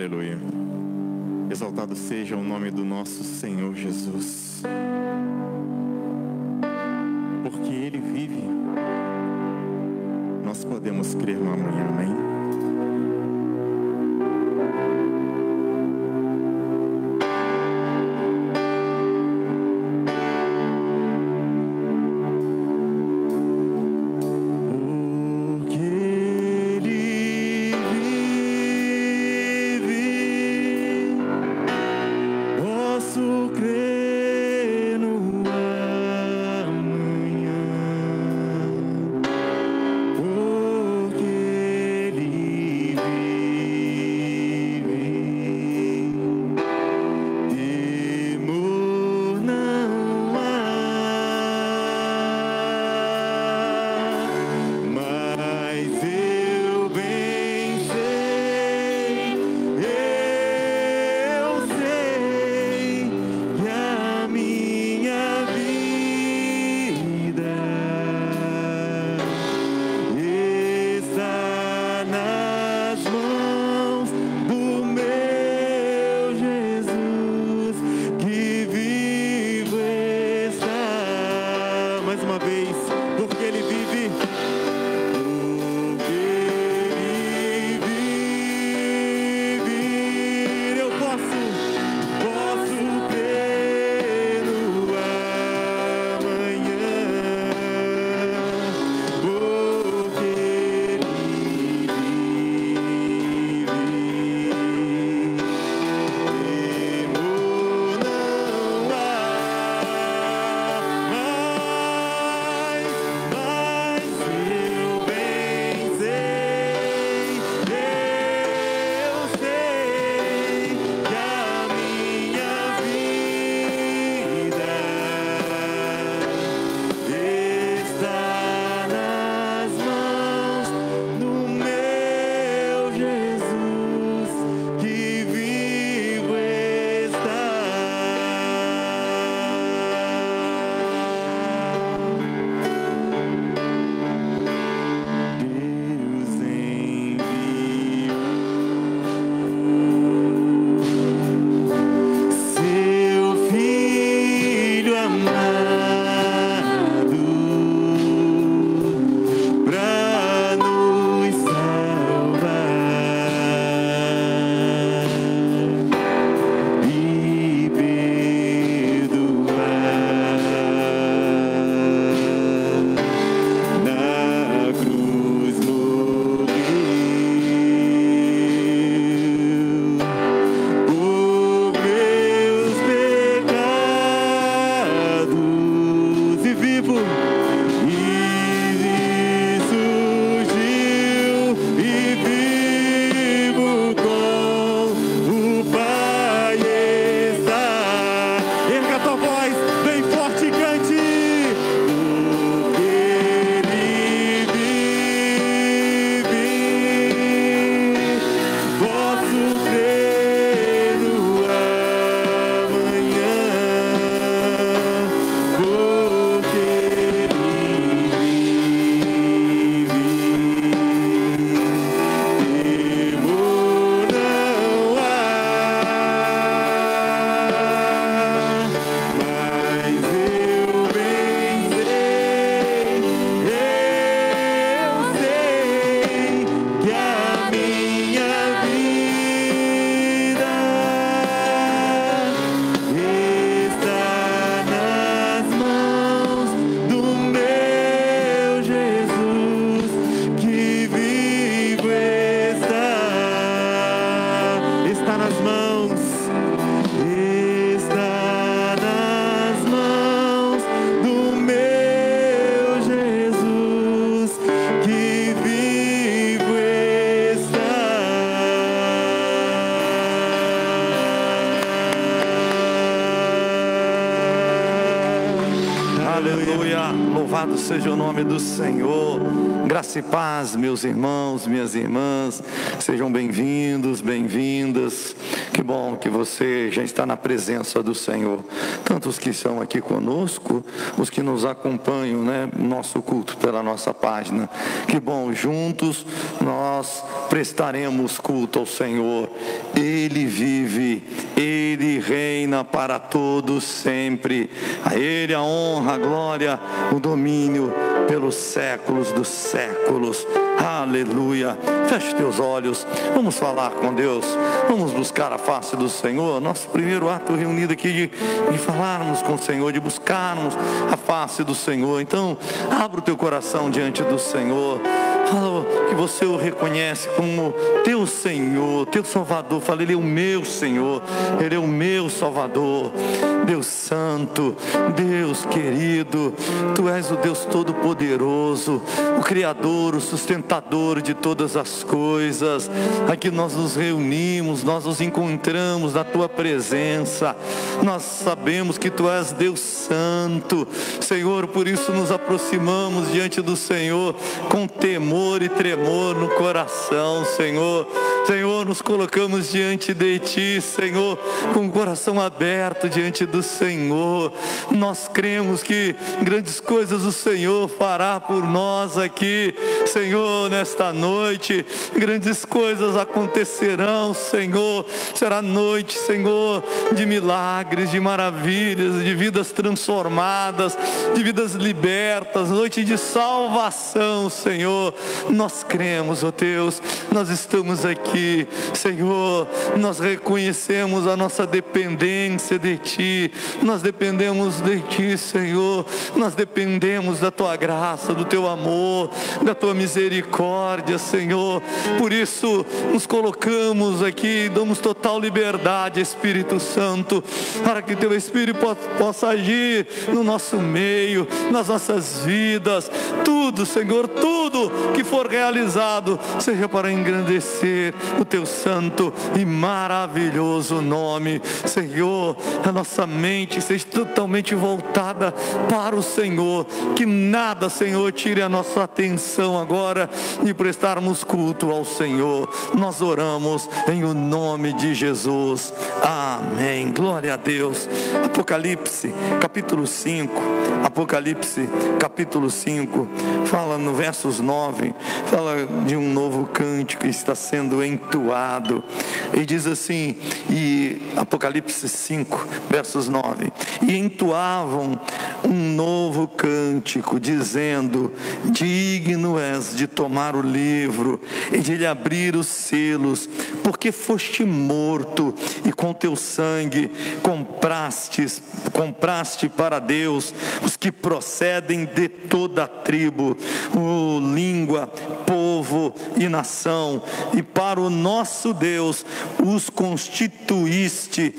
Aleluia. Exaltado seja o nome do nosso Senhor Jesus. Porque Ele vive, nós podemos crer no amanhã, amém? Porque Louvado seja o nome do Senhor. Graça e paz, meus irmãos, minhas irmãs. Sejam bem-vindos, bem-vindas. Que bom que você já está na presença do Senhor. Tanto os que estão aqui conosco, os que nos acompanham, nosso culto pela nossa página. Que bom, juntos nós prestaremos culto ao Senhor. Ele vive, Ele reina para todos sempre. A Ele a honra, a glória, o domínio pelos séculos dos séculos. Aleluia. Feche teus olhos, vamos falar com Deus, vamos buscar a face do Senhor. Nosso primeiro ato reunido aqui de falarmos com o Senhor, de buscarmos a face do Senhor. Então, abra o teu coração diante do Senhor. Fala que você o reconhece como teu Senhor, teu Salvador. Fala, Ele é o meu Senhor, Ele é o meu Salvador. Deus Santo, Deus querido, Tu és o Deus Todo-Poderoso, o Criador, o sustentador de todas as coisas. Aqui nós nos reunimos, nós nos encontramos na Tua presença. Nós sabemos que Tu és Deus Santo, Senhor, por isso nos aproximamos diante do Senhor com temor e tremor no coração, Senhor. Senhor, nos colocamos diante de Ti, Senhor, com o coração aberto diante do Senhor. Nós cremos que grandes coisas o Senhor fará por nós aqui, Senhor, nesta noite. Grandes coisas acontecerão, Senhor. Será noite, Senhor, de milagres, de maravilhas, de vidas transformadas, de vidas libertas, noite de salvação, Senhor. Nós cremos, ó Deus, nós estamos aqui, Senhor, nós reconhecemos a nossa dependência de Ti, nós dependemos de Ti, Senhor, nós dependemos da Tua graça, do Teu amor, da Tua misericórdia, Senhor. Por isso nos colocamos aqui, damos total liberdade, Espírito Santo, para que Teu Espírito possa agir no nosso meio, nas nossas vidas. Tudo, Senhor, tudo que for realizado seja para engrandecer o Teu santo e maravilhoso nome, Senhor. A nossa mente seja totalmente voltada para o Senhor, que nada, Senhor, tire a nossa atenção agora de prestarmos culto ao Senhor. Nós oramos em o nome de Jesus, amém. Glória a Deus. Apocalipse capítulo 5, Apocalipse capítulo 5, fala no versos 9, fala de um novo cântico que está sendo entoado, e diz assim, e Apocalipse 5, versos 9, e entoavam um novo cântico, dizendo, digno és de tomar o livro e de lhe abrir os selos, porque foste morto e com teu sangue compraste para Deus os que procedem de toda a tribo, língua, povo e nação, e para o nosso Deus os constituíste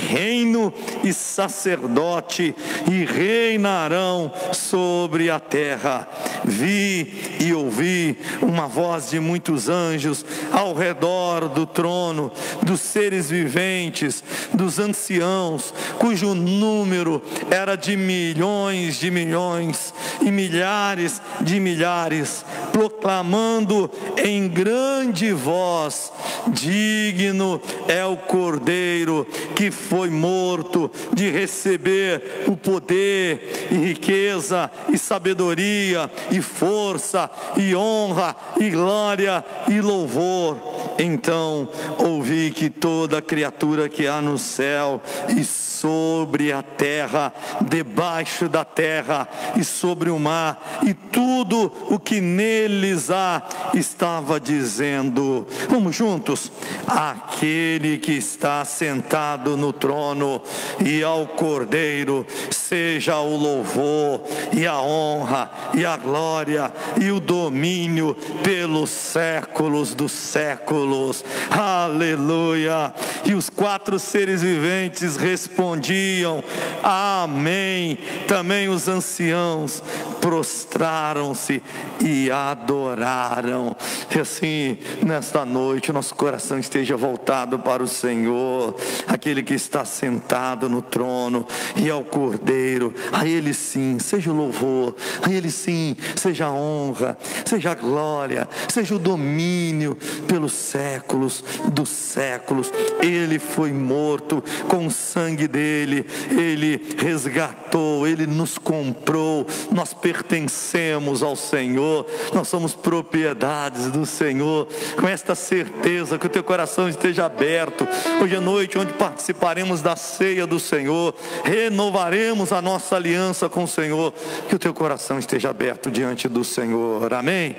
reino e sacerdote, e reinarão sobre a terra. Vi e ouvi uma voz de muitos anjos ao redor do trono, dos seres viventes, dos anciãos, cujo número era de milhões e milhares de milhares, proclamando em grande voz, digno é o Cordeiro que foi morto de receber o poder e riqueza e sabedoria e força e honra e glória e louvor. Então ouvi que toda criatura que há no céu e sobre a terra, debaixo da terra e sobre o mar, e tudo o que neles há, estava dizendo, vamos juntos, aquele que está sentado no trono e ao Cordeiro seja o louvor e a honra e a glória e o domínio pelos séculos dos séculos. séculos. Aleluia! E os 4 seres viventes respondiam: amém. Também os anciãos prostraram-se e adoraram. E assim, nesta noite, nosso coração esteja voltado para o Senhor, aquele que está sentado no trono, e ao Cordeiro. A Ele sim seja o louvor, a Ele sim seja a honra, seja a glória, seja o domínio pelos séculos dos séculos. Ele foi morto, com o sangue dele Ele resgatou, Ele nos comprou. Nós pertencemos ao Senhor, nós somos propriedades do Senhor. Com esta certeza, que o teu coração esteja aberto hoje à noite, onde participaremos da ceia do Senhor, renovaremos a nossa aliança com o Senhor. Que o teu coração esteja aberto diante do Senhor, amém?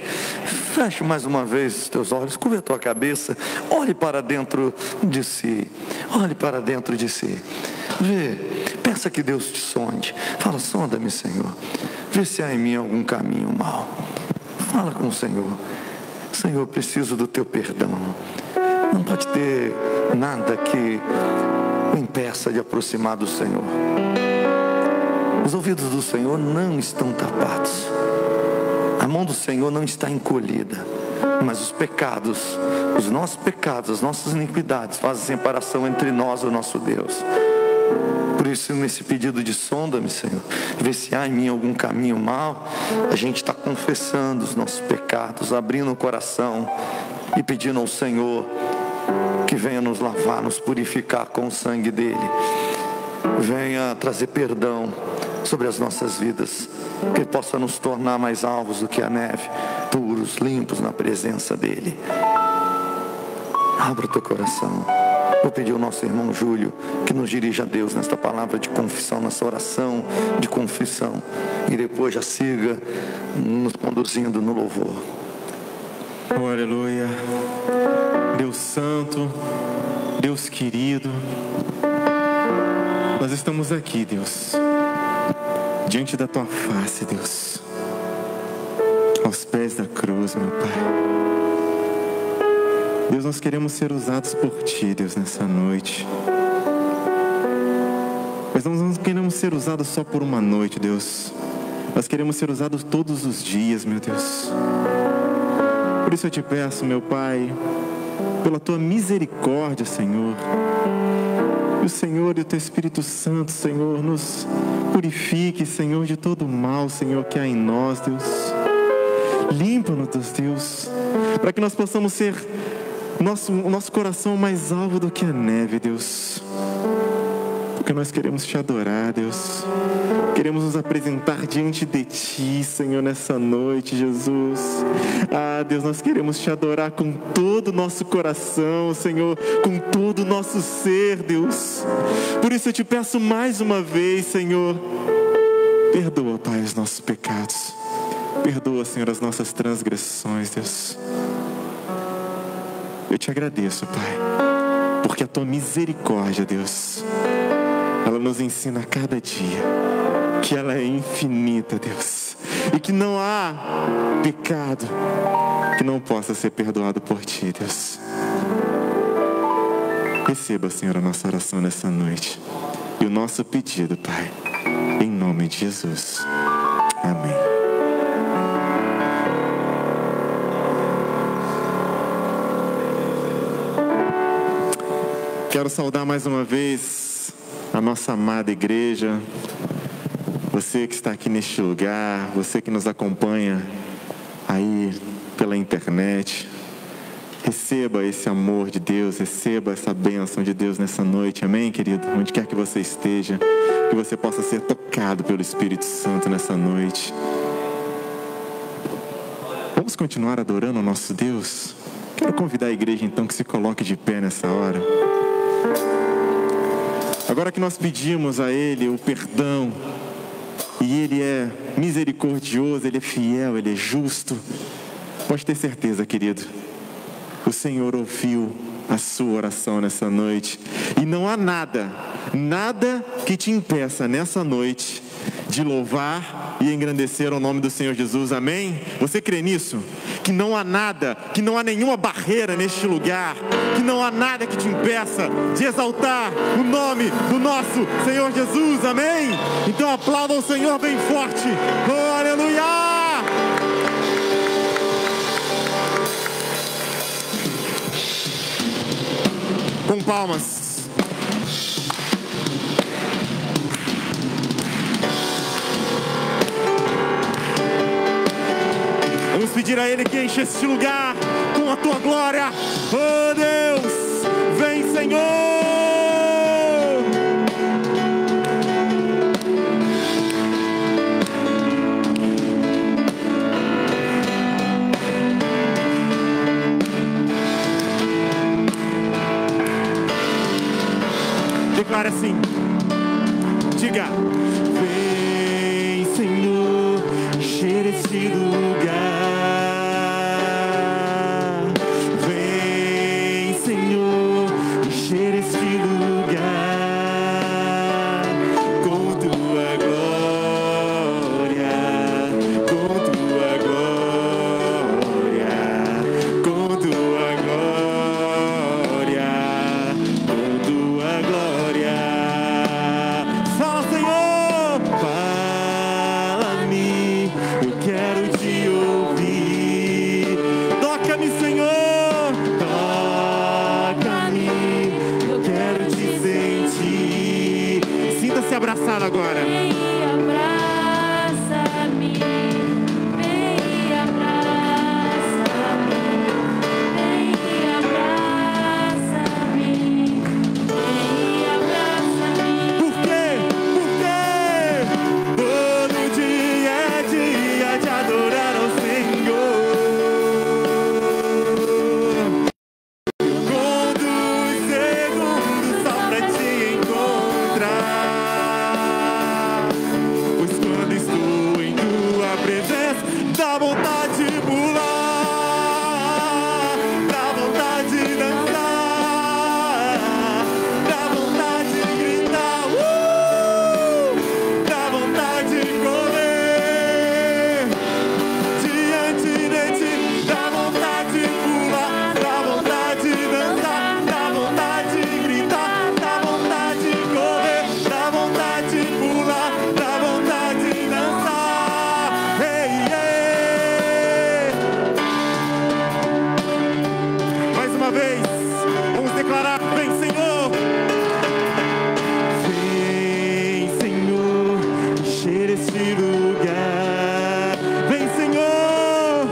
Feche mais uma vez os teus olhos, curva a tua cabeça, olhe para dentro de si, olhe para dentro de si, vê, peça que Deus te sonde, fala: sonda-me, Senhor, vê se há em mim algum caminho mau. Fala com o Senhor: Senhor, preciso do teu perdão. Não pode ter nada que o impeça de aproximar do Senhor. Os ouvidos do Senhor não estão tapados, a mão do Senhor não está encolhida, mas os pecados, os nossos pecados, as nossas iniquidades fazem separação entre nós e o nosso Deus. Por isso, nesse pedido de sonda-me, Senhor, vê se há em mim algum caminho mau, a gente está confessando os nossos pecados, abrindo o coração e pedindo ao Senhor que venha nos lavar, nos purificar com o sangue dele, venha trazer perdão sobre as nossas vidas, que Ele possa nos tornar mais alvos do que a neve, puros, limpos na presença dele. Abra o teu coração. Vou pedir ao nosso irmão Júlio que nos dirija a Deus nesta palavra de confissão, nessa oração de confissão, e depois já siga nos conduzindo no louvor. Oh, aleluia. Deus santo, Deus querido, nós estamos aqui, Deus, diante da tua face, Deus, aos pés da cruz, meu Pai. Deus, nós queremos ser usados por Ti, Deus, nessa noite. Mas nós não queremos ser usados só por uma noite, Deus. Nós queremos ser usados todos os dias, meu Deus. Por isso eu te peço, meu Pai, pela Tua misericórdia, Senhor. E o Senhor e o Teu Espírito Santo, Senhor, nos purifique, Senhor, de todo o mal, Senhor, que há em nós, Deus. Limpa-nos, Deus, para que nós possamos ser o nosso coração mais alvo do que a neve, Deus. Porque nós queremos Te adorar, Deus. Queremos nos apresentar diante de Ti, Senhor, nessa noite, Jesus. Ah, Deus, nós queremos Te adorar com todo o nosso coração, Senhor, com todo o nosso ser, Deus. Por isso eu Te peço mais uma vez, Senhor, perdoa, Pai, os nossos pecados. Perdoa, Senhor, as nossas transgressões, Deus. Eu Te agradeço, Pai, porque a Tua misericórdia, Deus, ela nos ensina a cada dia que ela é infinita, Deus, e que não há pecado que não possa ser perdoado por Ti, Deus. Receba, Senhor, a nossa oração nessa noite e o nosso pedido, Pai, em nome de Jesus. Amém. Quero saudar mais uma vez a nossa amada igreja, você que está aqui neste lugar, você que nos acompanha aí pela internet. Receba esse amor de Deus, receba essa bênção de Deus nessa noite, amém, querido? Onde quer que você esteja, que você possa ser tocado pelo Espírito Santo nessa noite. Vamos continuar adorando o nosso Deus? Quero convidar a igreja então que se coloque de pé nessa hora. Agora que nós pedimos a Ele o perdão, e Ele é misericordioso, Ele é fiel, Ele é justo, pode ter certeza, querido, o Senhor ouviu a sua oração nessa noite, e não há nada que te impeça nessa noite de louvar e engrandecer o nome do Senhor Jesus, amém? Você crê nisso? Que não há nada, que não há nenhuma barreira neste lugar, que não há nada que te impeça de exaltar o nome do nosso Senhor Jesus, amém? Então aplauda o Senhor bem forte, oh, aleluia! Com palmas. Vamos pedir a Ele que enche este lugar com a Tua glória. Oh Deus, vem Senhor. Declara assim, diga: vem Senhor, encher este lugar. Vem Senhor, encher este lugar com Tua glória, com Tua glória, com Tua glória, com Tua glória. Fala Senhor, fala-me, eu quero te ouvir. Toca-me Senhor, toca-me, eu quero te sentir. Sinta-se abraçado agora. Vem e abraça-me, vem e abraça-me, vem e abraça-me, vem e abraça-me. Por quê? Por quê? Todo dia é dia de adorar ao Senhor. Conto os segundos só pra te encontrar. Pois quando estou em Tua presença, dá vontade de pular, dá vontade de dançar, dá vontade de gritar, dá vontade de correr diante de Ti, dá vontade de pular, dá vontade de dançar, dá vontade de gritar, dá vontade de correr, dá vontade de pular, dá vontade de dançar. Ei, ei. Mais uma vez, vamos declarar: vem Senhor. Vem Senhor, encher este lugar. Vem Senhor,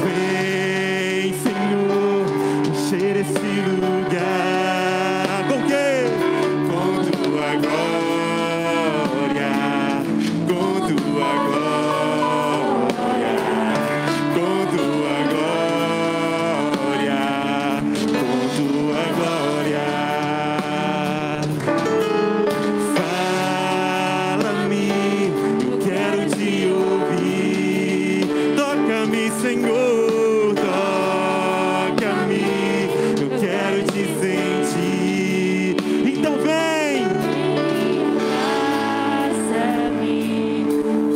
vem Senhor, encher este lugar. Com quê? Com Tua glória, com Tua glória, com Tua glória, com Tua glória. Fala-me, eu quero te ouvir. Toca-me, Senhor, toca-me, eu quero te sentir. Então vem, Abraça-me,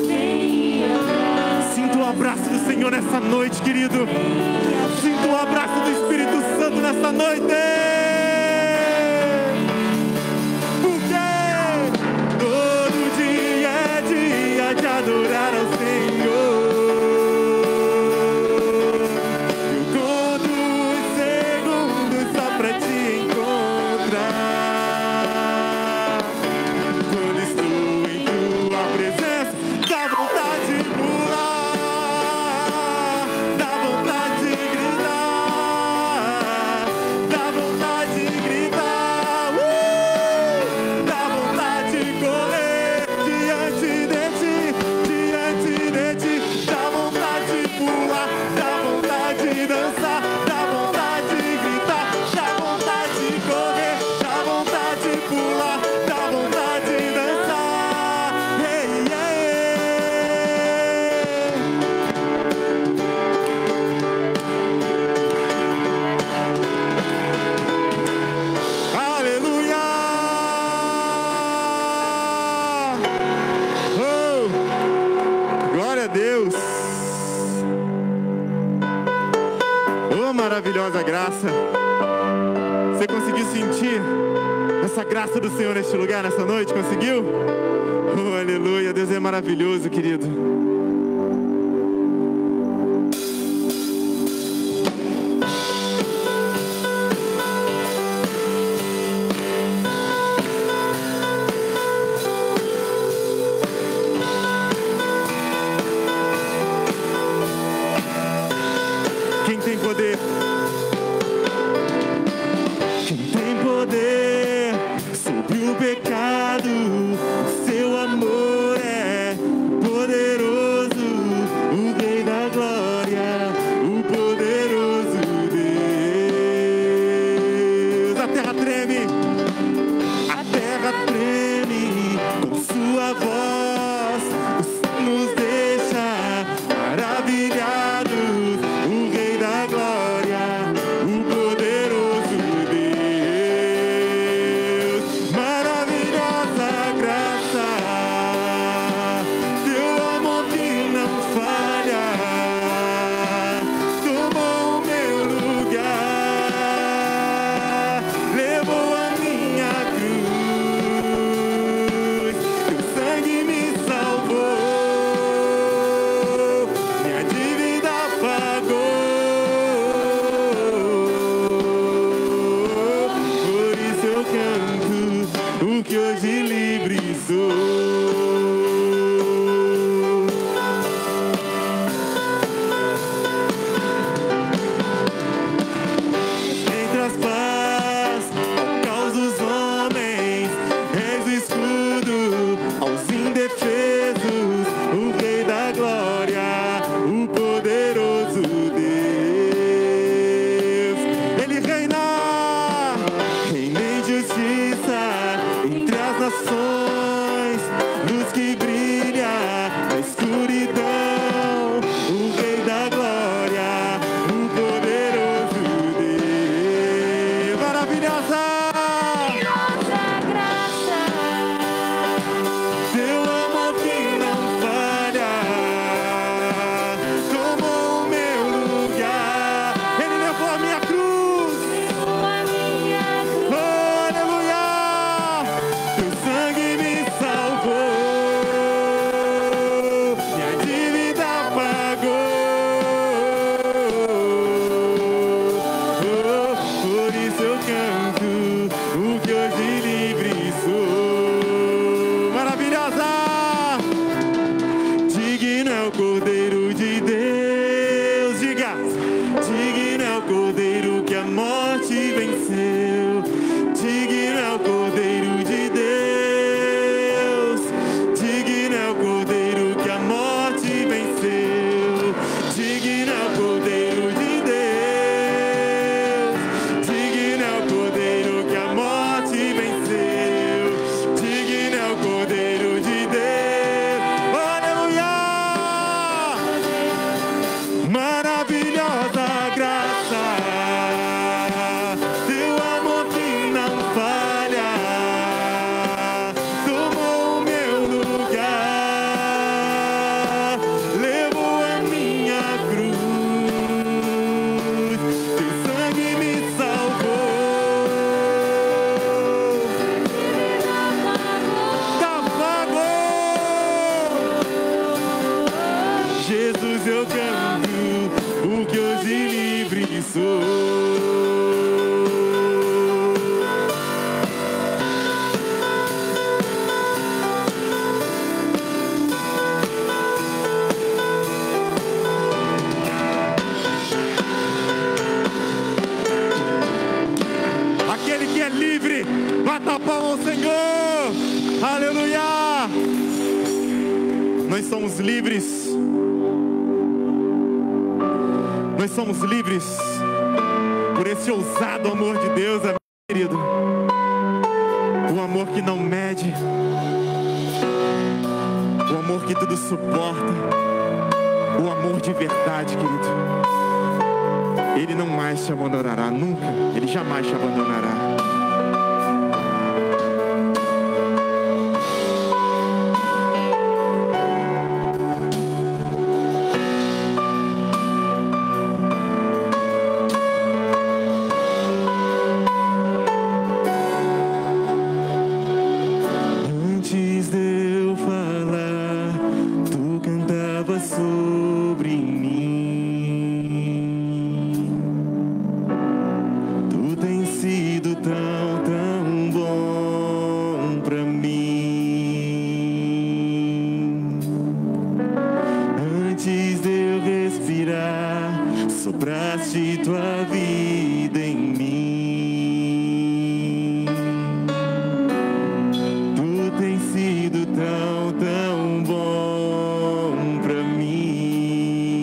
vem e abraça-me. sinta o abraço do Senhor nessa noite, querido. Sinta o abraço do Espírito Santo nessa noite. Porque todo dia é dia de adorar ao Senhor. Eu conto os segundos só pra te encontrar. Quando estou em Tua presença, dá vontade de pular, dá vontade de gritar, dá vontade maravilhosa graça. Você conseguiu sentir essa graça do Senhor neste lugar, nessa noite? Conseguiu? Oh, aleluia, Deus é maravilhoso, querido. Quem tem poder? Quem tem poder sobre o pecado? O seu amor é poderoso. O Rei da Glória, o poderoso Deus. A terra treme com sua voz. Nos deixa maravilhados. O Rei da Glória, o poderoso Deus. Maravilhosa graça, teu amor que não falha, tomou o meu lugar, levou a minha cruz, teu sangue me salvou, minha dívida pagou. Por isso eu canto o que hoje livre sou. Entre as paz, ao caos dos homens, és o escudo aos indefesos, o Rei da Glória, o poderoso Deus. Ele reina em justiça entre as nações, luz que brilha na escuridão, o Rei da Glória, o poderoso Deus. Maravilhosa! Nossa graça, Teu amor que não falha, tomou o meu lugar, Ele levou a minha cruz. tua minha cruz. Oh, aleluia! Teu sangue me salvou, minha dívida pagou. Oh, por isso eu canto o que hoje livre sou. Maravilhosa! Digno é o Cordeiro de Deus, diga! Digno é o Cordeiro que a morte venceu. Digno é o Cordeiro de Deus. Digno é o Cordeiro que a morte venceu. Digno é o Cordeiro de Deus. Digno é o Cordeiro que a morte venceu. Digno é o Cordeiro de Deus. Aleluia! Maravilhosa graça, teu amor que não falha, tomou o meu lugar, levou a minha cruz, teu sangue me salvou, tá pagou. Jesus, eu canto o que hoje livre sou. Aquele que é livre, bata a palma ao Senhor. Aleluia! Nós somos livres. Nós somos livres por esse ousado amor de Deus, amém, querido. O amor que não mede, o amor que tudo suporta, o amor de verdade, querido. Ele não mais te abandonará, nunca, Ele jamais te abandonará. tua vida em mim. Tu tens sido tão, tão bom pra mim.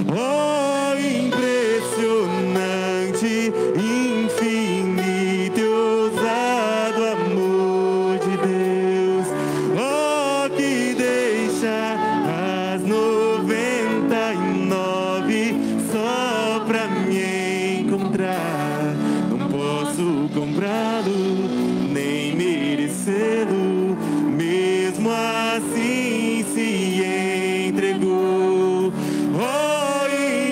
Oh, impressionante, infinito e ousado amor de Deus. Oh, que deixa as 99 só pra me encontrar. Não posso comprá-lo, nem merecê-lo, mesmo assim se entregou. Oh,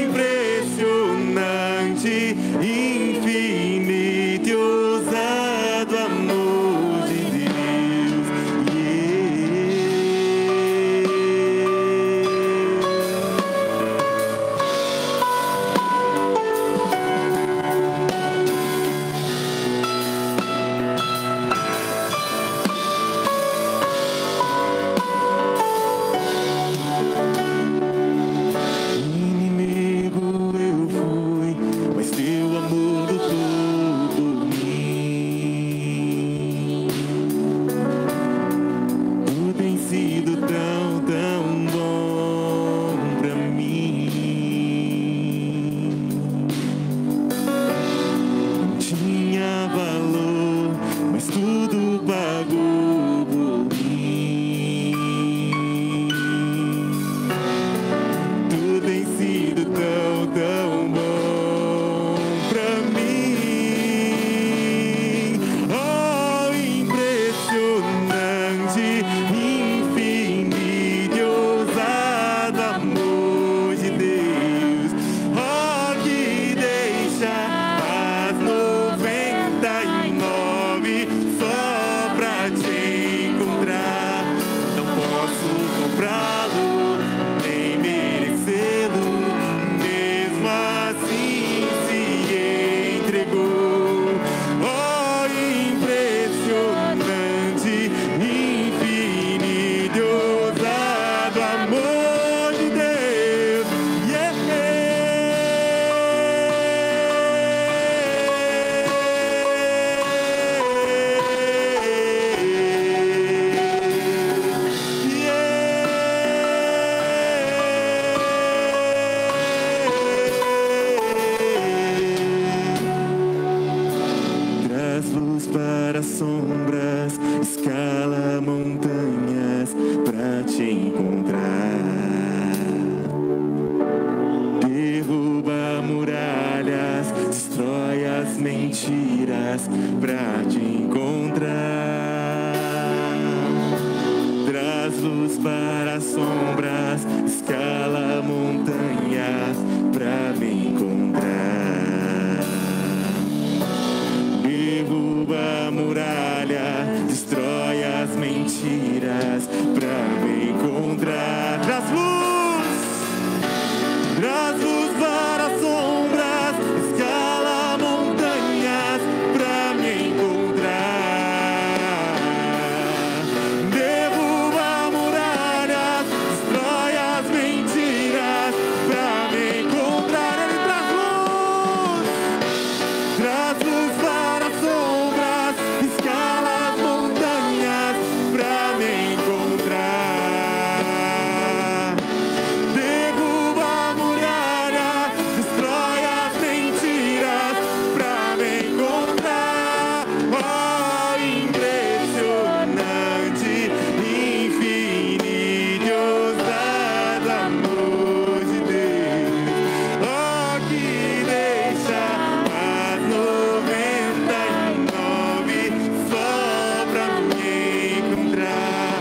impressionante, infinito e ousado amor de Deus. Inimigo eu fui, mas teu amor lutou por mim. Tu tens sido tão, tão bom pra mim. Não tinha valor, mas tudo pagou por mim. Tu tens sido tão, tão bom pra mim. Oh, impressionante, infinito e ousado amor de Deus. Oh, que deixa as 99 só pra te encontrar. Não posso comprá-lo, nem merecê-lo, mesmo assim se entregou. Oh, impressionante, infinito e ousado amor de Deus. Traz luz para as sombras, escala montanhas pra te encontrar. Derruba muralhas, destrói as mentiras pra te encontrar. Traz luz para as sombras, escala montanhas pra me encontrar. Derruba a muralha, destrói as mentiras pra me encontrar. Traz luz para as sombras, escala montanhas pra me encontrar. Derruba muralhas, destrói as mentiras pra me encontrar. Ele traz luz para as sombras, escala as montanhas pra me encontrar. Derruba a muralha, destrói as mentiras pra me encontrar. Oh, impressionante, infinito e ousado amor de Deus. Oh, que deixa as 99 só pra me encontrar.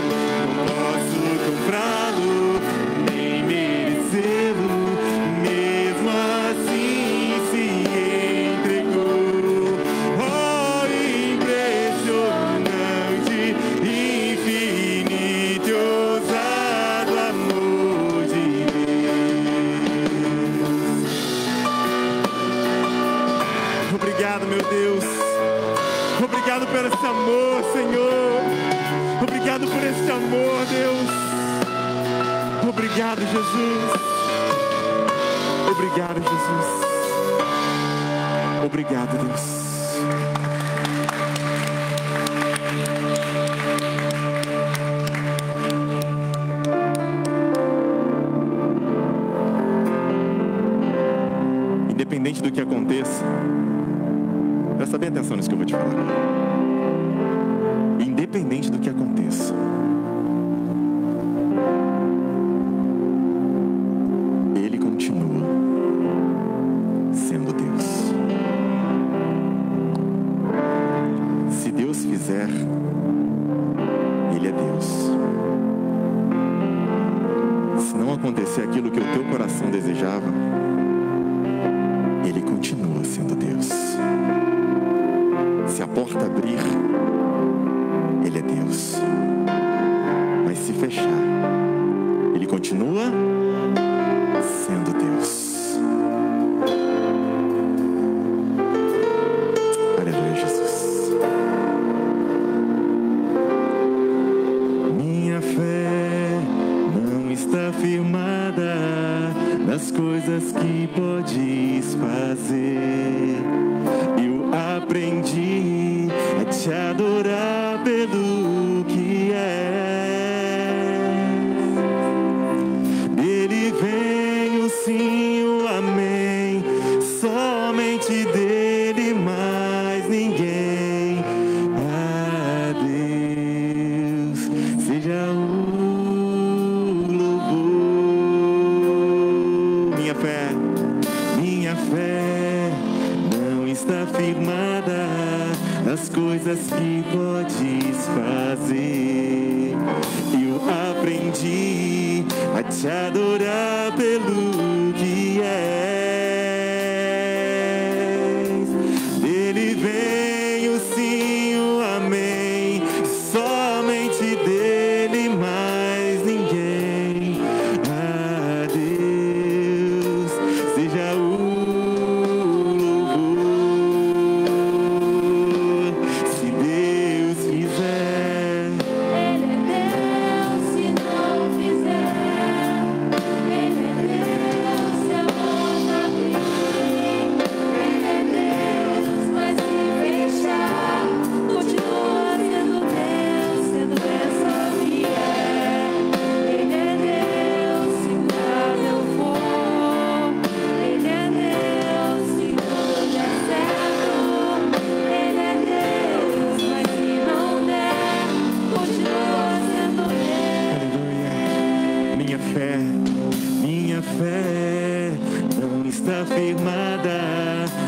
Não posso comprá-lo, nem merecê-lo, mesmo assim se entregou. Oh, impressionante, infinito e ousado amor de Deus. Obrigado, meu Deus. Obrigado por esse amor, Senhor. Obrigado por esse amor, Deus. Obrigado, Jesus. Obrigado, Jesus. Obrigado, Deus. Independente do que aconteça, presta bem atenção nisso que eu vou te falar agora. Independente do que aconteça, Ele continua sendo Deus. Se Deus fizer, Ele é Deus. Se não acontecer aquilo que o teu coração desejava, Ele continua sendo Deus. Se a porta abrir, Ele é Deus. Mas se fechar, Ele continua sendo Deus. Aleluia, Jesus. Minha fé não está firmada nas coisas que podes fazer. Eu aprendi a te adorar pelo que é. Dele vem o sim, o amém. Somente dele, mais ninguém. A Deus seja o louvor. Minha fé não está firmada nas coisas que podes fazer. Eu aprendi a te adorar pelo que és. Dele vem o sim, o amém. Somente dele, mais ninguém. A Deus seja o louvor. Se Deus fizer, Ele é Deus, se não fizer. Ele é Deus, se a porta abrir. Ele é Deus, mas se fechar, continua sendo Deus, sendo essa vier. Ele é Deus, se nada eu for. Ele é Deus, se tudo der certo. Ele é Deus, mas se não der, continua sendo Deus. aleluia. Minha fé não está firmada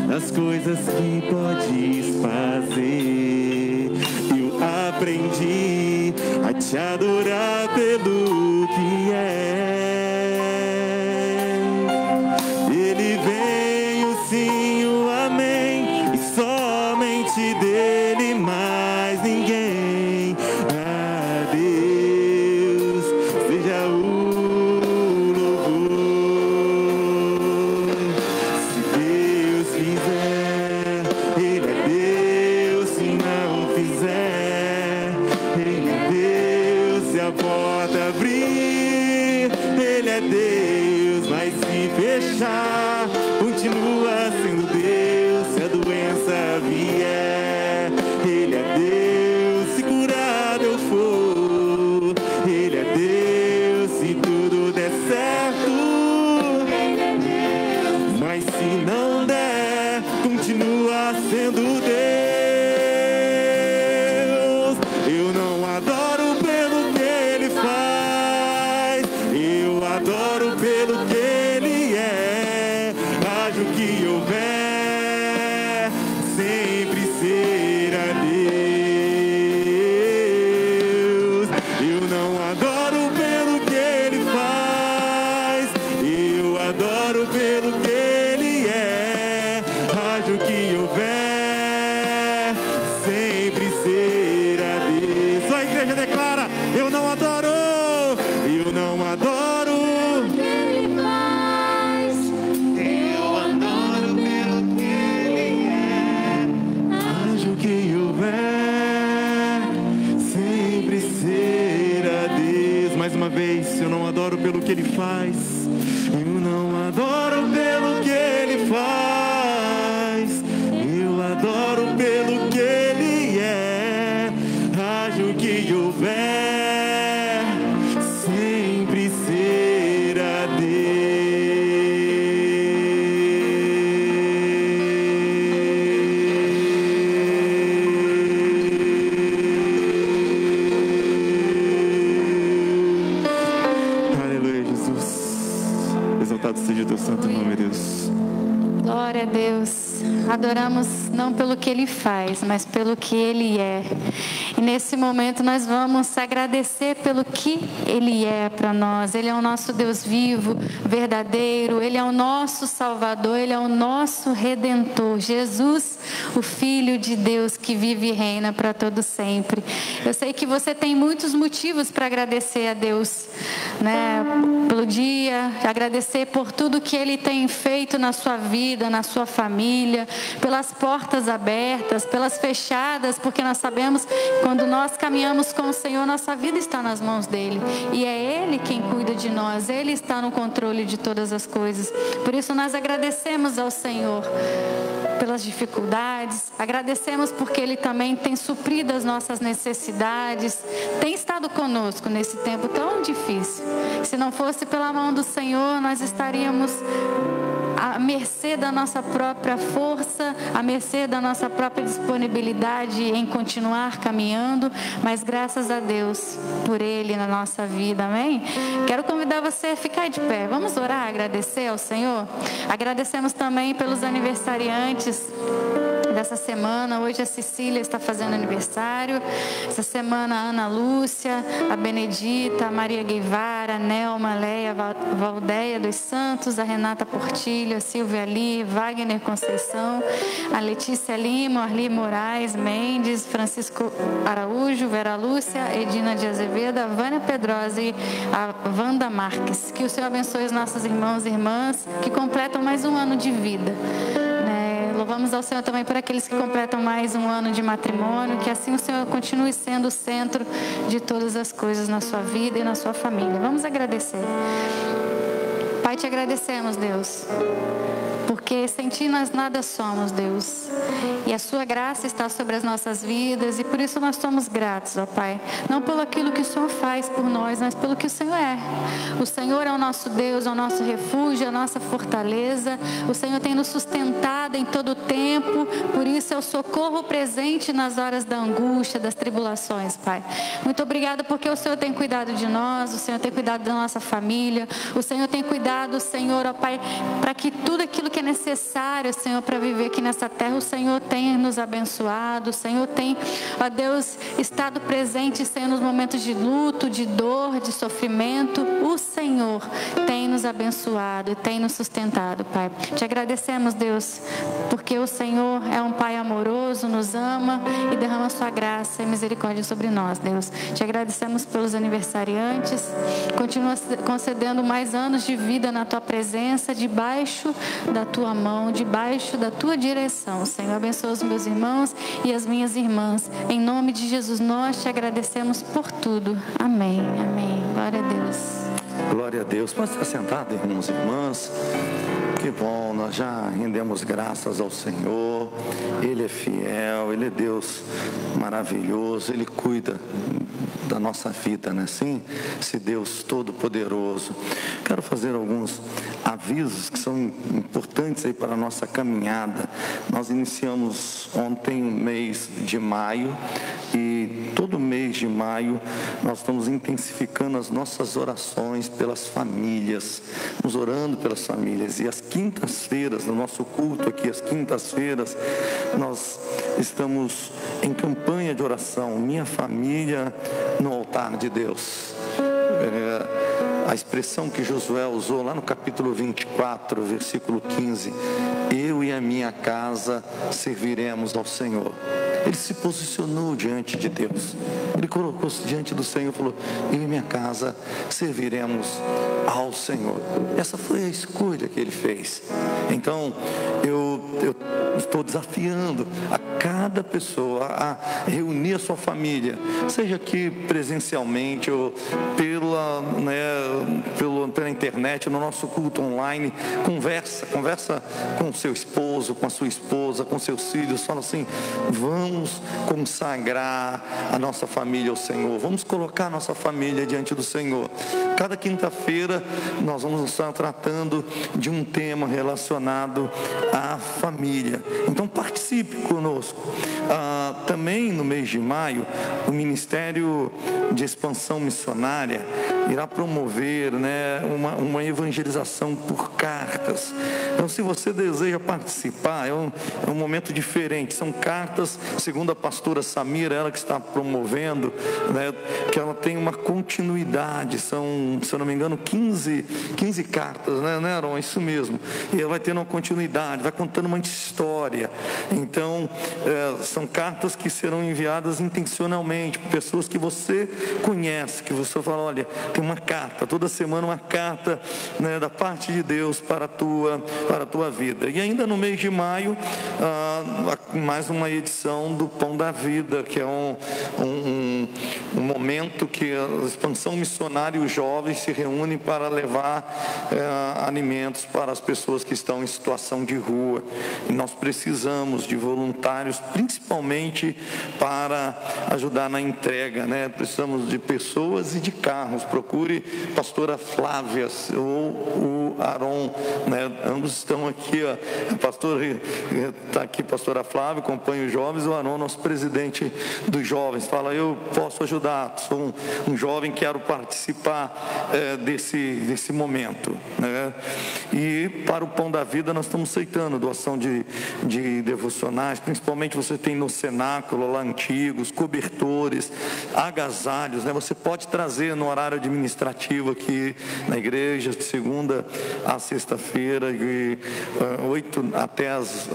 nas coisas que podes fazer. Eu aprendi a te adorar pelo que é. Ele vem o sim, o amém. E somente dele, mais ninguém. A Deus seja o louvor. Se Deus fizer, Ele é Deus. Se não fizer, Ele é Deus. Se a porta abrir, Ele é Deus. Mas se fechar, continua sendo Deus. Se a doença vier, Ele é Deus. Se curado eu for, Ele é Deus. Se tudo der certo, Ele é Deus, mas se não der, continua sendo Deus. Eu não adoro pelo que Ele faz, eu adoro pelo que Ele é. Haja o que houver, sempre será Deus. Eu não adoro pelo que Ele faz, eu adoro pelo que Ele é. Haja o que houver, sempre será Deus. Só a igreja declara: eu não adoro, eu não adoro. Ele faz. Eu adoro pelo que Ele é. Haja o que houver, sempre será Deus. Mais uma vez, eu não adoro pelo que Ele faz, eu não adoro pelo Glória a Deus. Adoramos não pelo que Ele faz, mas pelo que Ele é. E nesse momento nós vamos agradecer pelo que Ele é para nós. Ele é o nosso Deus vivo, verdadeiro. Ele é o nosso Salvador. Ele é o nosso Redentor. Jesus, o Filho de Deus que vive e reina para todo sempre. Eu sei que você tem muitos motivos para agradecer a Deus, né? Pelo dia, agradecer por tudo que Ele tem feito na sua vida, na sua família, pelas portas abertas, pelas fechadas, porque nós sabemos que quando nós caminhamos com o Senhor, nossa vida está nas mãos dEle, e é Ele quem cuida de nós, Ele está no controle de todas as coisas. Por isso nós agradecemos ao Senhor pelas dificuldades, agradecemos porque Ele também tem suprido as nossas necessidades, tem estado conosco nesse tempo tão difícil. Se não fosse pela mão do Senhor, nós estaríamos à mercê da nossa própria força, à mercê da nossa própria disponibilidade em continuar caminhando, mas graças a Deus por Ele na nossa vida, amém? Quero convidar você a ficar de pé, vamos orar, agradecer ao Senhor. Agradecemos também pelos aniversariantes dessa semana. Hoje a Cecília está fazendo aniversário, essa semana a Ana Lúcia, a Benedita, a Maria Guevara, a Nelma, a Leia, a Valdeia dos Santos, a Renata Portilho, a Silvia Ali, Wagner Conceição, a Letícia Lima, Arli Moraes Mendes, Francisco Araújo, Vera Lúcia, Edina de Azevedo, a Vânia Pedrosa e a Wanda Marques. Que o Senhor abençoe os nossos irmãos e irmãs que completam mais um ano de vida. Louvamos ao Senhor também por aqueles que completam mais um ano de matrimônio, que assim o Senhor continue sendo o centro de todas as coisas na sua vida e na sua família. Vamos agradecer. Pai, te agradecemos, Deus, porque sem Ti nós nada somos, Deus, e a Sua graça está sobre as nossas vidas, e por isso nós somos gratos, ó Pai, não pelo aquilo que o Senhor faz por nós, mas pelo que o Senhor é. O Senhor é o nosso Deus, é o nosso refúgio, é a nossa fortaleza. O Senhor tem nos sustentado em todo o tempo, por isso é o socorro presente nas horas da angústia, das tribulações, Pai. Muito obrigada porque o Senhor tem cuidado de nós, o Senhor tem cuidado da nossa família, o Senhor tem cuidado, Senhor, ó Pai, para que tudo aquilo que é necessário, Senhor, para viver aqui nessa terra, o Senhor tem nos abençoado, o Senhor tem, ó Deus, estado presente, Senhor, nos momentos de luto, de dor, de sofrimento. O Senhor tem nos abençoado e tem nos sustentado, Pai. Te agradecemos, Deus, porque o Senhor é um Pai amoroso, nos ama e derrama Sua graça e misericórdia sobre nós, Deus. Te agradecemos pelos aniversariantes, continua concedendo mais anos de vida na Tua presença, debaixo da Tua mão, debaixo da Tua direção. Senhor, abençoa os meus irmãos e as minhas irmãs. Em nome de Jesus, nós Te agradecemos por tudo. Amém, amém. Glória a Deus. Glória a Deus. Pode estar sentado, irmãos e irmãs. Que bom, nós já rendemos graças ao Senhor. Ele é fiel, Ele é Deus maravilhoso, Ele cuida da nossa vida, né? Sim, esse Deus todo-poderoso. Quero fazer alguns avisos que são importantes aí para a nossa caminhada. Nós iniciamos ontem o mês de maio e todo mês de maio nós estamos intensificando as nossas orações pelas famílias, nos orando pelas famílias. E às quintas-feiras, no nosso culto aqui, às quintas-feiras, nós estamos em campanha de oração, Minha Família no Altar de Deus. A expressão que Josué usou lá no capítulo 24, versículo 15, eu e a minha casa serviremos ao Senhor. Ele se posicionou diante de Deus, ele colocou-se diante do Senhor e falou, eu e minha casa serviremos ao Senhor. Essa foi a escolha que ele fez. Então eu estou desafiando a cada pessoa a reunir a sua família, seja aqui presencialmente ou pela internet, no nosso culto online. Conversa com seu esposo, com a sua esposa, com seus filhos. Fala assim, vamos vamos consagrar a nossa família ao Senhor, vamos colocar a nossa família diante do Senhor. Cada quinta-feira nós vamos estar tratando de um tema relacionado à família. Então participe conosco. Também no mês de maio, o Ministério de Expansão Missionária irá promover, uma evangelização por cartas. Então, se você deseja participar, é um momento diferente. São cartas, segundo a pastora Samira, ela que está promovendo, que ela tem uma continuidade. São, se eu não me engano, 15 cartas, né, Aron? Isso mesmo. E ela vai ter uma continuidade, vai contando uma história. Então, são cartas que serão enviadas intencionalmente por pessoas que você conhece, que você fala, olha, tem uma carta, toda semana uma carta, da parte de Deus para a tua vida. E ainda no mês de maio, mais uma edição do Pão da Vida, que é um momento que a Expansão Missionária e os jovens se reúnem para levar alimentos para as pessoas que estão em situação de rua. E nós precisamos de voluntários, principalmente para ajudar na entrega, Precisamos de pessoas e de carros. Procure pastora Flávia ou o Aron, Ambos estão aqui, está aqui pastora Flávia, acompanha os jovens, o Aron, nosso presidente dos jovens, fala, eu posso ajudar, sou um jovem, quero participar desse momento, E para o Pão da Vida nós estamos aceitando doação de devocionais, principalmente você tem no cenáculo lá antigos, cobertores, agasalhos, Você pode trazer no horário administrativo aqui na igreja, de segunda a sexta-feira, de 8 até as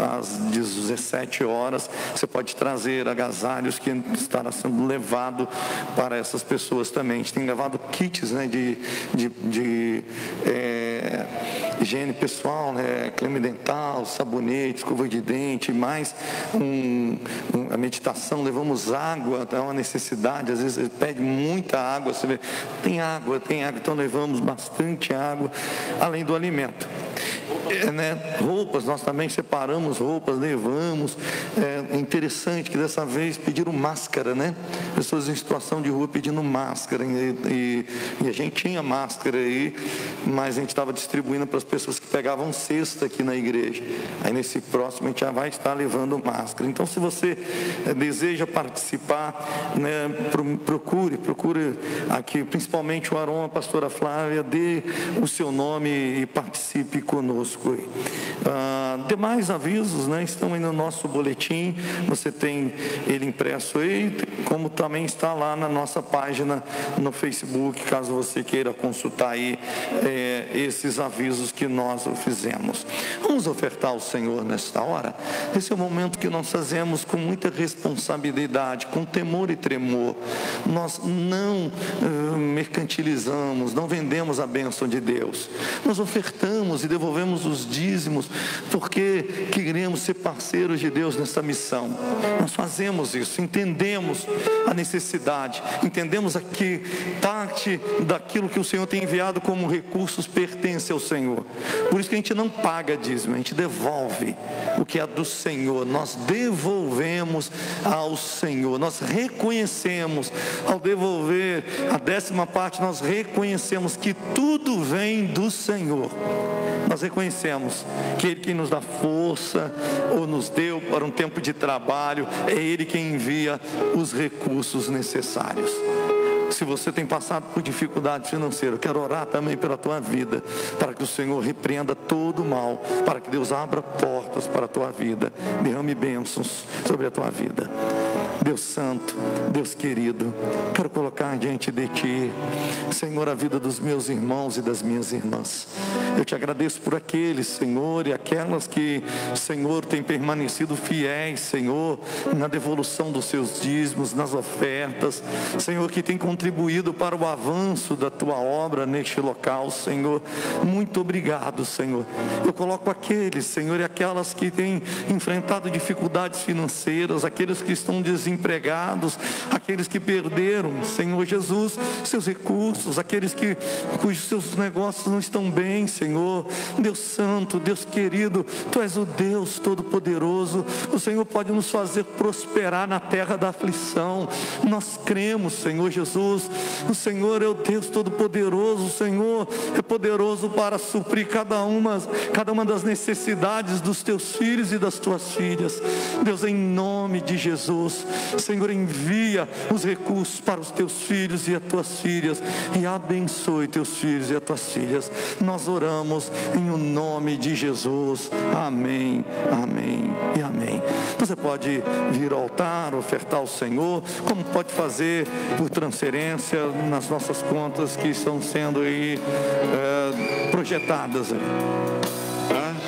17 horas, você pode trazer agasalhos que estará sendo levado para essas pessoas também. A gente tem levado kits, de higiene pessoal, creme dental, sabonete, escova de dente, mais a meditação, levamos água, é uma necessidade, às vezes ele pede muita água, você vê, tem água, então levamos bastante água, além do alimento. Roupas, nós também separamos roupas, levamos. É interessante que dessa vez pediram máscara, Pessoas em situação de rua pedindo máscara. E a gente tinha máscara aí, mas a gente estava distribuindo para as pessoas que pegavam cesta aqui na igreja. Aí nesse próximo a gente já vai estar levando máscara. Então, se você deseja participar, procure aqui, principalmente o Aron, a pastora Flávia, dê o seu nome e participe conosco. Demais avisos, estão aí no nosso boletim, você tem ele impresso aí, como também está lá na nossa página no Facebook, caso você queira consultar aí esses avisos que nós fizemos. Vamos ofertar ao Senhor nesta hora. Esse é o momento que nós fazemos com muita responsabilidade, com temor e tremor. Nós não mercantilizamos, não vendemos a bênção de Deus. Nós ofertamos e devolvemos os dízimos, porque queremos ser parceiros de Deus nessa missão. Nós fazemos isso, entendemos a necessidade, entendemos que parte daquilo que o Senhor tem enviado como recursos pertence ao Senhor. Por isso que a gente não paga dízimo, a gente devolve o que é do Senhor. Nós devolvemos ao Senhor, nós reconhecemos, ao devolver a 10ª parte, nós reconhecemos que tudo vem do Senhor. Nós reconhecemos que Ele quem nos dá força, ou nos deu para um tempo de trabalho, é Ele quem envia os recursos necessários. Se você tem passado por dificuldade financeira, eu quero orar também pela tua vida, para que o Senhor repreenda todo o mal, para que Deus abra portas para a tua vida, derrame bênçãos sobre a tua vida. Deus santo, Deus querido, quero colocar diante de ti, Senhor, a vida dos meus irmãos e das minhas irmãs. Eu te agradeço por aqueles, Senhor, e aquelas que, Senhor, têm permanecido fiéis, Senhor, na devolução dos seus dízimos, nas ofertas, Senhor, que tem contribuído para o avanço da tua obra neste local, Senhor. Muito obrigado, Senhor. Eu coloco aqueles, Senhor, e aquelas que têm enfrentado dificuldades financeiras, aqueles que estão desempregados, desempregados, aqueles que perderam, Senhor Jesus, seus recursos, aqueles cujos seus negócios não estão bem, Senhor. Deus Santo, Deus querido, Tu és o Deus Todo-Poderoso. O Senhor pode nos fazer prosperar na terra da aflição. Nós cremos, Senhor Jesus. O Senhor é o Deus Todo-Poderoso. O Senhor é poderoso para suprir cada uma das necessidades dos Teus filhos e das Tuas filhas. Deus, em nome de Jesus, Senhor, envia os recursos para os Teus filhos e as Tuas filhas e abençoe Teus filhos e as Tuas filhas. Nós oramos em o nome de Jesus. Amém, amém e amém. Você pode vir ao altar, ofertar ao Senhor, como pode fazer por transferência nas nossas contas que estão sendo aí projetadas aí.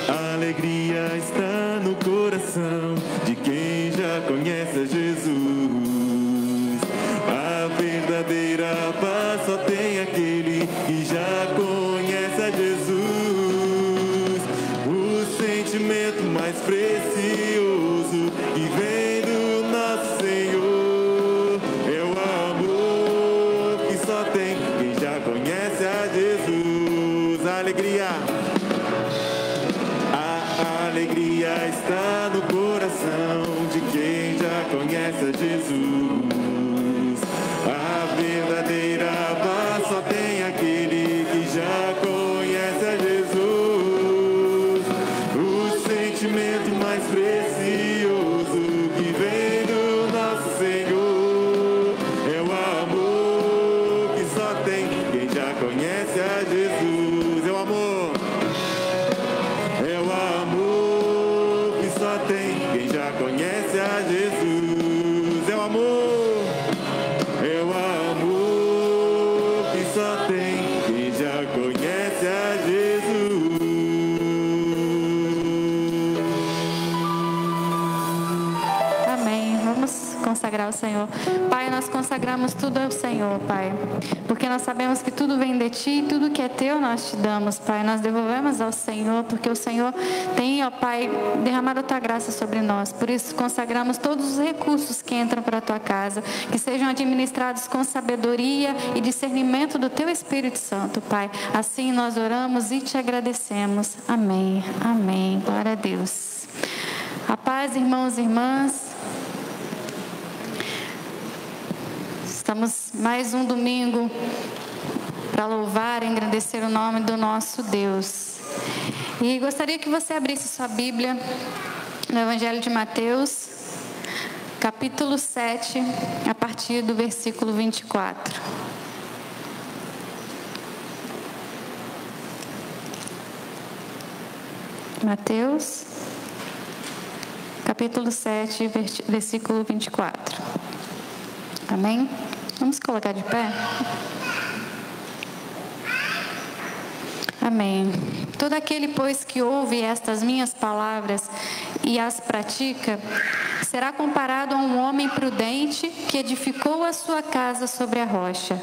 A alegria está no coração de quem já conhece a Jesus. A verdadeira paz só tem aquele que já conhece a Jesus. O sentimento mais precioso que vem do nosso Senhor é o amor que só tem quem já conhece a Jesus. A alegria está no coração de quem já conhece a Jesus. A verdadeira paz só tem aquele que já conhece a Jesus. O sentimento mais precioso que vem do nosso Senhor é o amor que só tem quem já conhece a Jesus. É o amor. É o amor que só tem quem já conhece a Jesus. É o amor. É o amor que só tem quem já conhece a Jesus. Amém. Vamos consagrar ao Senhor. Pai, nós consagramos tudo ao Senhor, Pai, porque nós sabemos que tudo vem de Ti e tudo que é Teu nós Te damos, Pai. Nós devolvemos ao Senhor, porque o Senhor tem, ó Pai, derramado a Tua graça sobre nós. Por isso consagramos todos os recursos que entram para a Tua casa, que sejam administrados com sabedoria e discernimento do Teu Espírito Santo, Pai. Assim nós oramos e Te agradecemos. Amém. Amém. Glória a Deus. A paz, irmãos e irmãs. Estamos mais um domingo para louvar e engrandecer o nome do nosso Deus. E gostaria que você abrisse sua Bíblia no Evangelho de Mateus, capítulo 7, a partir do versículo 24. Mateus, capítulo 7, versículo 24. Amém? Vamos colocar de pé? Amém. Todo aquele, pois, que ouve estas minhas palavras e as pratica, será comparado a um homem prudente que edificou a sua casa sobre a rocha.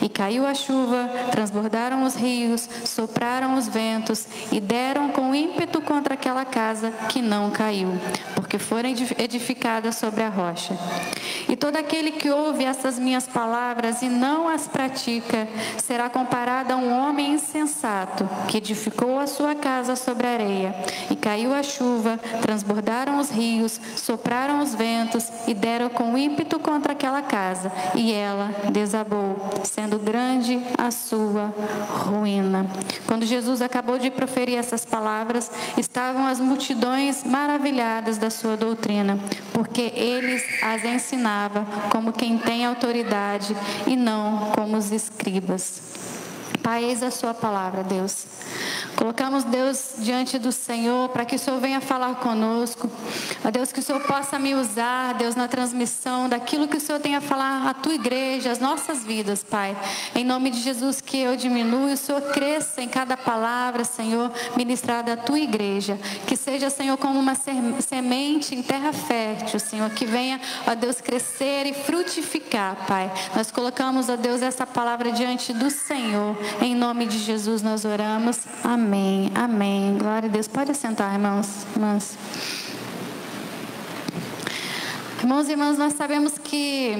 E caiu a chuva, transbordaram os rios, sopraram os ventos e deram com ímpeto contra aquela casa que não caiu, porque fora edificada sobre a rocha. E todo aquele que ouve estas minhas palavras e não as pratica, será comparado a um homem insensato que edificou a sua casa sobre a areia. E caiu a chuva, transbordaram os rios, sopraram os ventos e deram com ímpeto contra aquela casa, e ela desabou, sendo grande a sua ruína. Quando Jesus acabou de proferir essas palavras, estavam as multidões maravilhadas da sua doutrina, porque ele as ensinava como quem tem autoridade e não como os escribas. Pai, eis a sua palavra, Deus. Colocamos, Deus, diante do Senhor, para que o Senhor venha falar conosco. Ó Deus, que o Senhor possa me usar, Deus, na transmissão daquilo que o Senhor tem a falar à tua igreja, às nossas vidas, Pai. Em nome de Jesus, que eu diminua e o Senhor cresça em cada palavra, Senhor, ministrada à tua igreja. Que seja, Senhor, como uma semente em terra fértil, Senhor, que venha, ó Deus, crescer e frutificar, Pai. Nós colocamos, ó Deus, essa palavra diante do Senhor. Em nome de Jesus nós oramos. Amém, amém. Glória a Deus. Pode sentar, irmãos. Irmãos e irmãs, nós sabemos que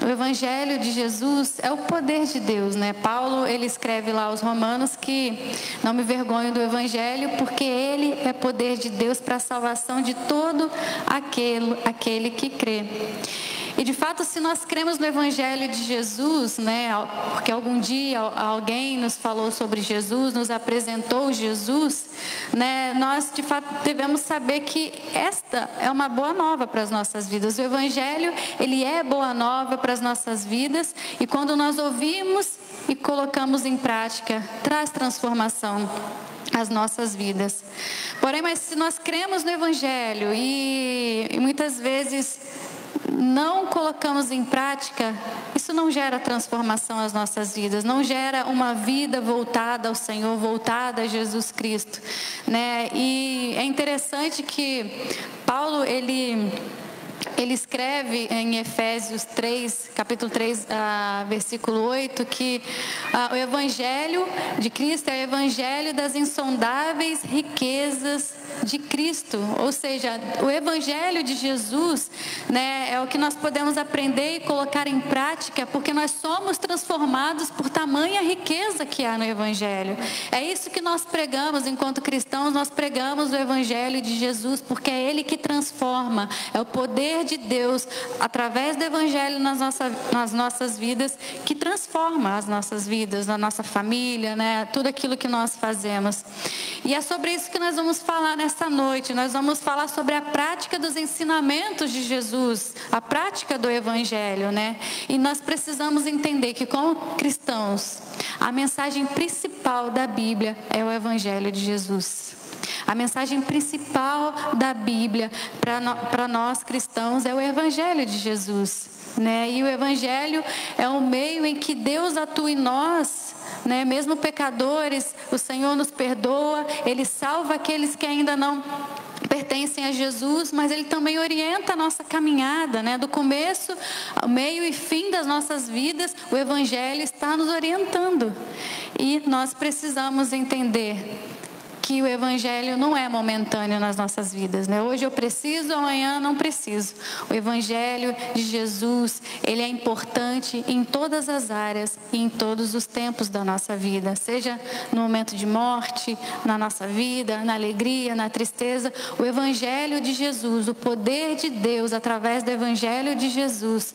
o Evangelho de Jesus é o poder de Deus, né? Paulo, ele escreve lá aos Romanos que não me vergonho do Evangelho, porque ele é poder de Deus para a salvação de todo aquele que crê. E de fato, se nós cremos no Evangelho de Jesus, né, porque algum dia alguém nos falou sobre Jesus, nos apresentou Jesus, né, nós de fato devemos saber que esta é uma boa nova para as nossas vidas. O Evangelho, ele é boa nova para as nossas vidas, e quando nós ouvimos e colocamos em prática, traz transformação às nossas vidas. Porém, mas se nós cremos no Evangelho e muitas vezes não colocamos em prática, isso não gera transformação às nossas vidas, não gera uma vida voltada ao Senhor, voltada a Jesus Cristo, né? E é interessante que Paulo, ele escreve em Efésios 3, capítulo 3, versículo 8, que o Evangelho de Cristo é o Evangelho das insondáveis riquezas de Cristo, ou seja, o Evangelho de Jesus, né, é o que nós podemos aprender e colocar em prática, porque nós somos transformados por tamanha riqueza que há no Evangelho. É isso que nós pregamos enquanto cristãos, nós pregamos o Evangelho de Jesus, porque é Ele que transforma, é o poder de Deus através do Evangelho nas nossas vidas, que transforma as nossas vidas, a nossa família, né, tudo aquilo que nós fazemos. E é sobre isso que nós vamos falar nesta noite. Nós vamos falar sobre a prática dos ensinamentos de Jesus, a prática do Evangelho, né? E nós precisamos entender que, como cristãos, a mensagem principal da Bíblia é o Evangelho de Jesus. A mensagem principal da Bíblia para nós cristãos é o Evangelho de Jesus, né? E o Evangelho é um meio em que Deus atua em nós, né? Mesmo pecadores, o Senhor nos perdoa, Ele salva aqueles que ainda não pertencem a Jesus, mas Ele também orienta a nossa caminhada, né? Do começo, ao meio e fim das nossas vidas, o Evangelho está nos orientando. E nós precisamos entender que o Evangelho não é momentâneo nas nossas vidas, né? Hoje eu preciso, amanhã não preciso. O Evangelho de Jesus, ele é importante em todas as áreas e em todos os tempos da nossa vida, seja no momento de morte, na nossa vida, na alegria, na tristeza. O Evangelho de Jesus, o poder de Deus através do Evangelho de Jesus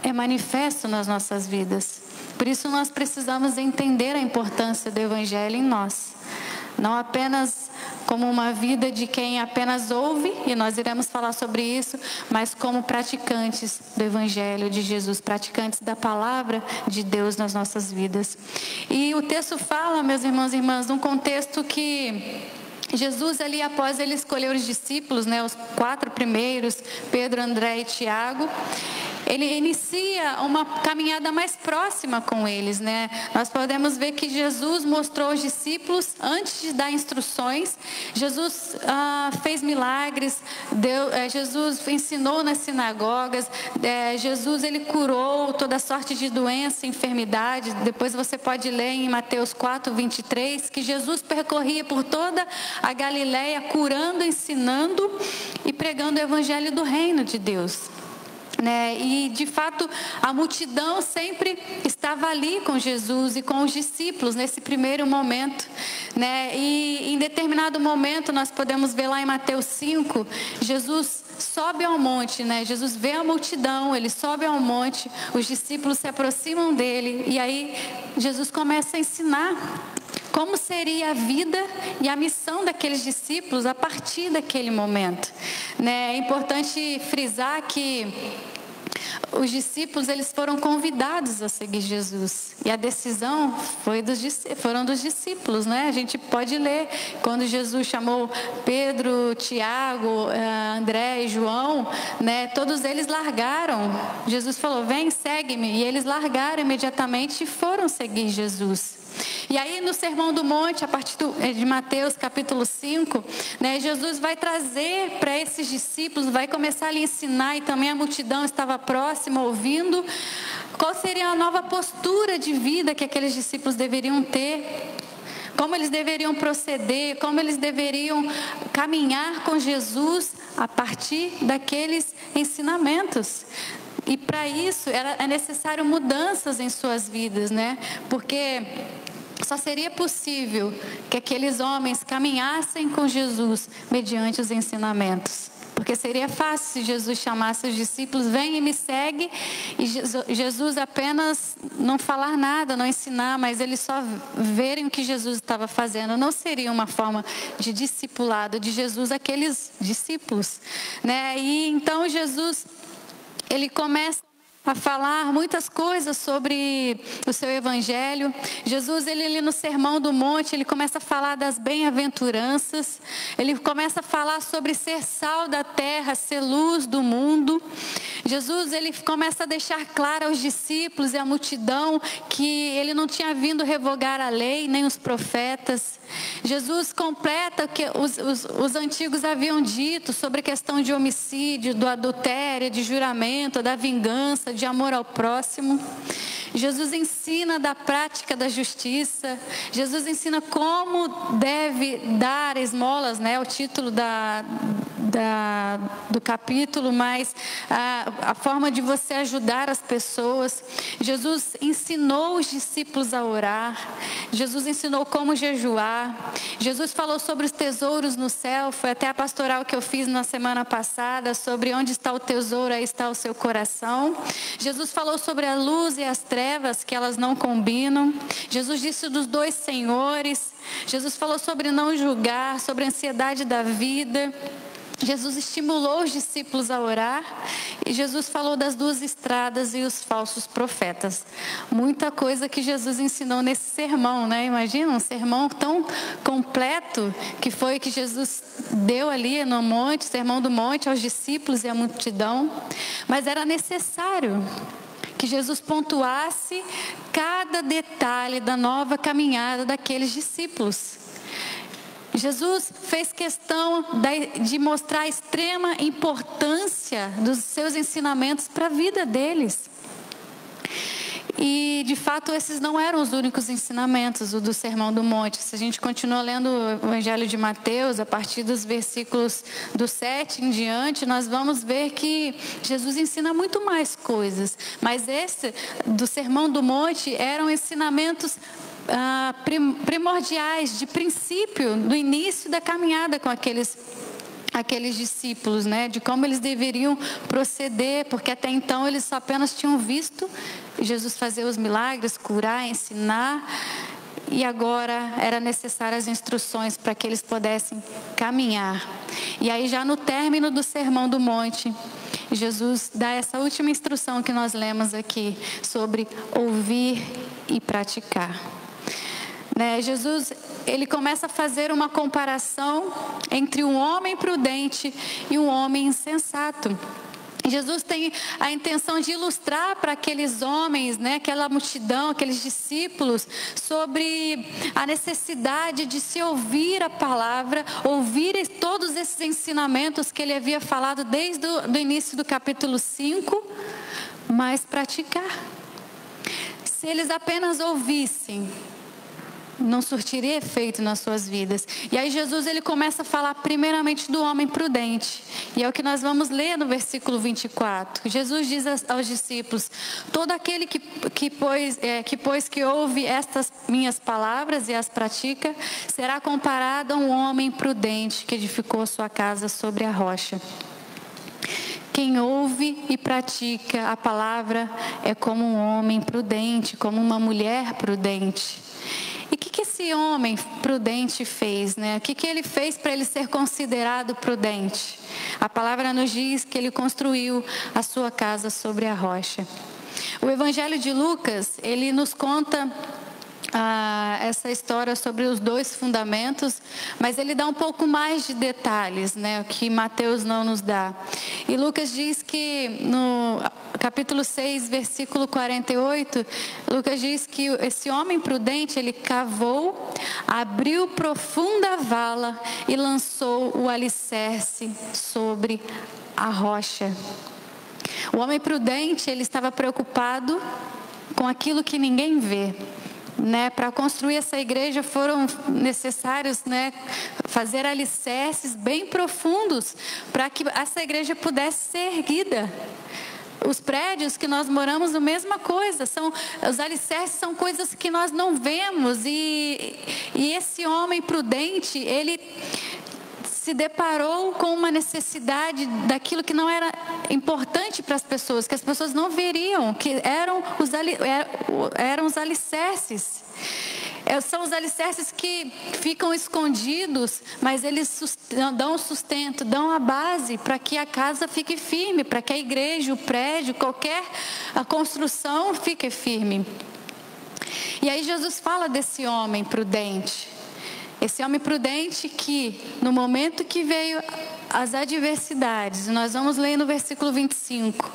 é manifesto nas nossas vidas. Por isso nós precisamos entender a importância do Evangelho em nós. Não apenas como uma vida de quem apenas ouve, e nós iremos falar sobre isso, mas como praticantes do Evangelho de Jesus, praticantes da palavra de Deus nas nossas vidas. E o texto fala, meus irmãos e irmãs, num contexto que Jesus ali, após ele escolher os discípulos, né, os 4 primeiros, Pedro, André e Tiago, ele inicia uma caminhada mais próxima com eles, né? Nós podemos ver que Jesus mostrou aos discípulos, antes de dar instruções, Jesus fez milagres, Jesus ensinou nas sinagogas, Jesus ele curou toda sorte de doença e enfermidade. Depois você pode ler em Mateus 4, 23, que Jesus percorria por toda a Galileia, curando, ensinando e pregando o Evangelho do Reino de Deus. Né? E de fato a multidão sempre estava ali com Jesus e com os discípulos nesse primeiro momento, né? E em determinado momento nós podemos ver lá em Mateus 5, Jesus sobe ao monte, né? Jesus vê a multidão, ele sobe ao monte, os discípulos se aproximam dele e aí Jesus começa a ensinar como seria a vida e a missão daqueles discípulos a partir daquele momento, né? É importante frisar que os discípulos, eles foram convidados a seguir Jesus. E a decisão foram dos discípulos, né? A gente pode ler, quando Jesus chamou Pedro, Tiago, André e João, né? Todos eles largaram. Jesus falou, vem, segue-me. E eles largaram imediatamente e foram seguir Jesus. E aí no Sermão do Monte, a partir de Mateus capítulo 5, né, Jesus vai trazer para esses discípulos, vai começar a lhe ensinar, e também a multidão estava próxima, ouvindo, qual seria a nova postura de vida que aqueles discípulos deveriam ter. como eles deveriam proceder, como eles deveriam caminhar com Jesus a partir daqueles ensinamentos. E para isso é necessário mudanças em suas vidas, né? Porque só seria possível que aqueles homens caminhassem com Jesus mediante os ensinamentos. Porque seria fácil se Jesus chamasse os discípulos, vem e me segue, e Jesus apenas não falar nada, não ensinar, mas eles só verem o que Jesus estava fazendo. Não seria uma forma de discipulado de Jesus aqueles discípulos, né? E então Jesus, ele começa a falar muitas coisas sobre o seu evangelho. Jesus, ele no Sermão do Monte, ele começa a falar das bem-aventuranças, ele começa a falar sobre ser sal da terra, ser luz do mundo. Jesus, ele começa a deixar claro aos discípulos e à multidão que ele não tinha vindo revogar a lei, nem os profetas. Jesus completa o que os antigos haviam dito sobre a questão de homicídio, do adultério, de juramento, da vingança, de amor ao próximo. Jesus ensina da prática da justiça. Jesus ensina como deve dar esmolas, né? O título do capítulo, mas a forma de você ajudar as pessoas. Jesus ensinou os discípulos a orar. Jesus ensinou como jejuar. Jesus falou sobre os tesouros no céu. Foi até a pastoral que eu fiz na semana passada, sobre onde está o tesouro, aí está o seu coração. Jesus falou sobre a luz e as trevas, que elas não combinam. Jesus disse dos dois senhores. Jesus falou sobre não julgar, sobre a ansiedade da vida. Jesus estimulou os discípulos a orar, e Jesus falou das duas estradas e os falsos profetas. Muita coisa que Jesus ensinou nesse sermão, né? Imagina, um sermão tão completo que foi que Jesus deu ali no monte, Sermão do Monte, aos discípulos e à multidão. Mas era necessário que Jesus pontuasse cada detalhe da nova caminhada daqueles discípulos. Jesus fez questão de mostrar a extrema importância dos seus ensinamentos para a vida deles. E, de fato, esses não eram os únicos ensinamentos, o do Sermão do Monte. Se a gente continua lendo o Evangelho de Mateus, a partir dos versículos do 7 em diante, nós vamos ver que Jesus ensina muito mais coisas. Mas esse, do Sermão do Monte, eram ensinamentos primordiais, de princípio, do início da caminhada com aqueles discípulos, né? De como eles deveriam proceder, porque até então eles só apenas tinham visto Jesus fazer os milagres, curar, ensinar, e agora era necessário as instruções para que eles pudessem caminhar. E aí, já no término do Sermão do Monte, Jesus dá essa última instrução que nós lemos aqui, sobre ouvir e praticar. Jesus, ele começa a fazer uma comparação entre um homem prudente e um homem insensato. Jesus tem a intenção de ilustrar para aqueles homens, né, aquela multidão, aqueles discípulos, sobre a necessidade de se ouvir a palavra, ouvir todos esses ensinamentos que ele havia falado desde o início do capítulo 5, mas praticar. Se eles apenas ouvissem, não surtiria efeito nas suas vidas. E aí Jesus, ele começa a falar primeiramente do homem prudente. E é o que nós vamos ler no versículo 24. Jesus diz aos discípulos: todo aquele que ouve estas minhas palavras e as pratica, será comparado a um homem prudente que edificou sua casa sobre a rocha. Quem ouve e pratica a palavra é como um homem prudente, como uma mulher prudente. E o que esse homem prudente fez, né? O que ele fez para ele ser considerado prudente? A palavra nos diz que ele construiu a sua casa sobre a rocha. O Evangelho de Lucas, ele nos conta essa história sobre os dois fundamentos, mas ele dá um pouco mais de detalhes, né, o que Mateus não nos dá. E Lucas diz que no capítulo 6, versículo 48, Lucas diz que esse homem prudente, ele cavou, abriu profunda vala e lançou o alicerce sobre a rocha. O homem prudente, ele estava preocupado com aquilo que ninguém vê. né, para construir essa igreja foram necessários, né, fazer alicerces bem profundos para que essa igreja pudesse ser erguida. Os prédios que nós moramos, a mesma coisa, os alicerces são coisas que nós não vemos, e esse homem prudente, ele se deparou com uma necessidade daquilo que não era importante para as pessoas, que as pessoas não veriam, que eram os alicerces. São os alicerces que ficam escondidos, mas eles dão sustento, dão a base para que a casa fique firme, para que a igreja, o prédio, a construção fique firme. E aí Jesus fala desse homem prudente. Esse homem prudente que, no momento que veio as adversidades, nós vamos ler no versículo 25,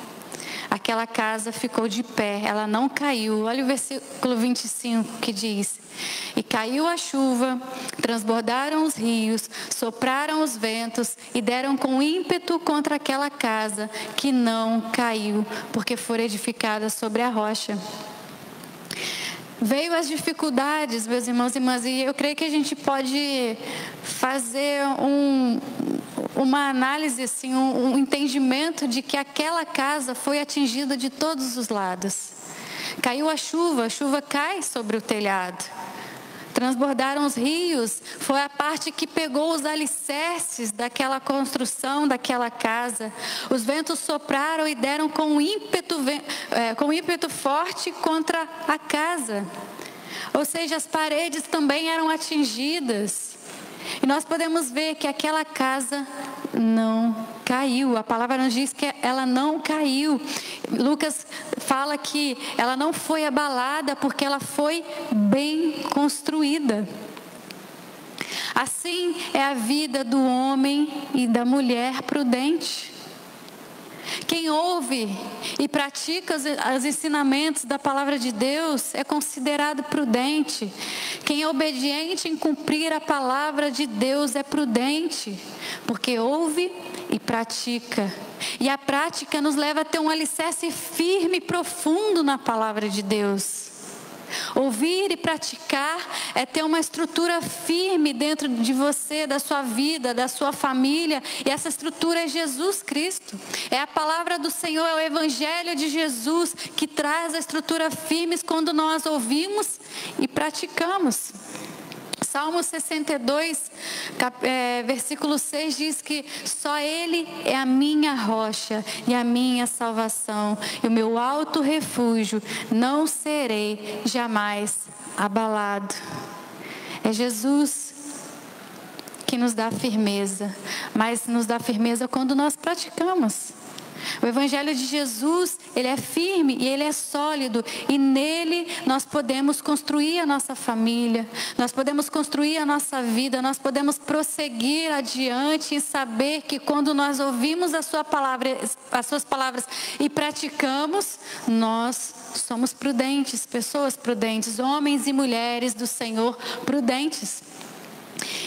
aquela casa ficou de pé, ela não caiu. Olha o versículo 25 que diz: e caiu a chuva, transbordaram os rios, sopraram os ventos e deram com ímpeto contra aquela casa, que não caiu, porque foi edificada sobre a rocha. Veio as dificuldades, meus irmãos e irmãs, e eu creio que a gente pode fazer uma análise, assim, um entendimento de que aquela casa foi atingida de todos os lados. Caiu a chuva cai sobre o telhado. Transbordaram os rios, foi a parte que pegou os alicerces daquela construção, daquela casa. Os ventos sopraram e deram com ímpeto forte contra a casa. Ou seja, as paredes também eram atingidas. E nós podemos ver que aquela casa não caiu. A palavra nos diz que ela não caiu. Lucas fala que ela não foi abalada porque ela foi bem construída. Assim é a vida do homem e da mulher prudente. Quem ouve e pratica os ensinamentos da palavra de Deus é considerado prudente. Quem é obediente em cumprir a palavra de Deus é prudente, porque ouve e pratica. E a prática nos leva a ter um alicerce firme e profundo na palavra de Deus. Ouvir e praticar é ter uma estrutura firme dentro de você, da sua vida, da sua família. E essa estrutura é Jesus Cristo. É a palavra do Senhor, é o Evangelho de Jesus que traz a estrutura firme quando nós ouvimos e praticamos. Salmo 62, versículo 6 diz que só Ele é a minha rocha e a minha salvação, e o meu alto refúgio, não serei jamais abalado. É Jesus que nos dá firmeza, mas nos dá firmeza quando nós praticamos. O Evangelho de Jesus, ele é firme e ele é sólido, e nele nós podemos construir a nossa família, nós podemos construir a nossa vida, nós podemos prosseguir adiante e saber que quando nós ouvimos a sua palavra, as suas palavras e praticamos, nós somos prudentes, pessoas prudentes, homens e mulheres do Senhor prudentes.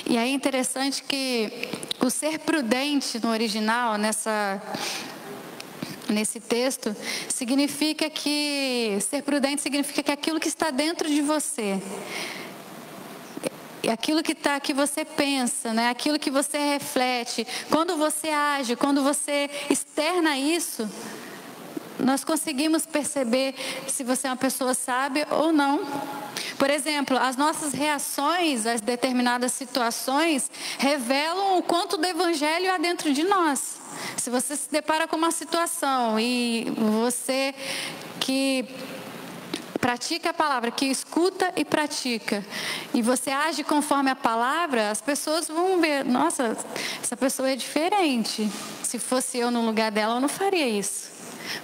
E aí é interessante que o ser prudente no original, nesse texto, significa que ser prudente significa que aquilo que está dentro de você, aquilo que você pensa, né? Aquilo que você reflete, quando você age, quando você externa isso, nós conseguimos perceber se você é uma pessoa sábia ou não. Por exemplo, as nossas reações a determinadas situações revelam o quanto do Evangelho há dentro de nós. Se você se depara com uma situação e você que pratica a palavra, que escuta e pratica, e você age conforme a palavra, as pessoas vão ver, nossa, essa pessoa é diferente. Se fosse eu no lugar dela, eu não faria isso.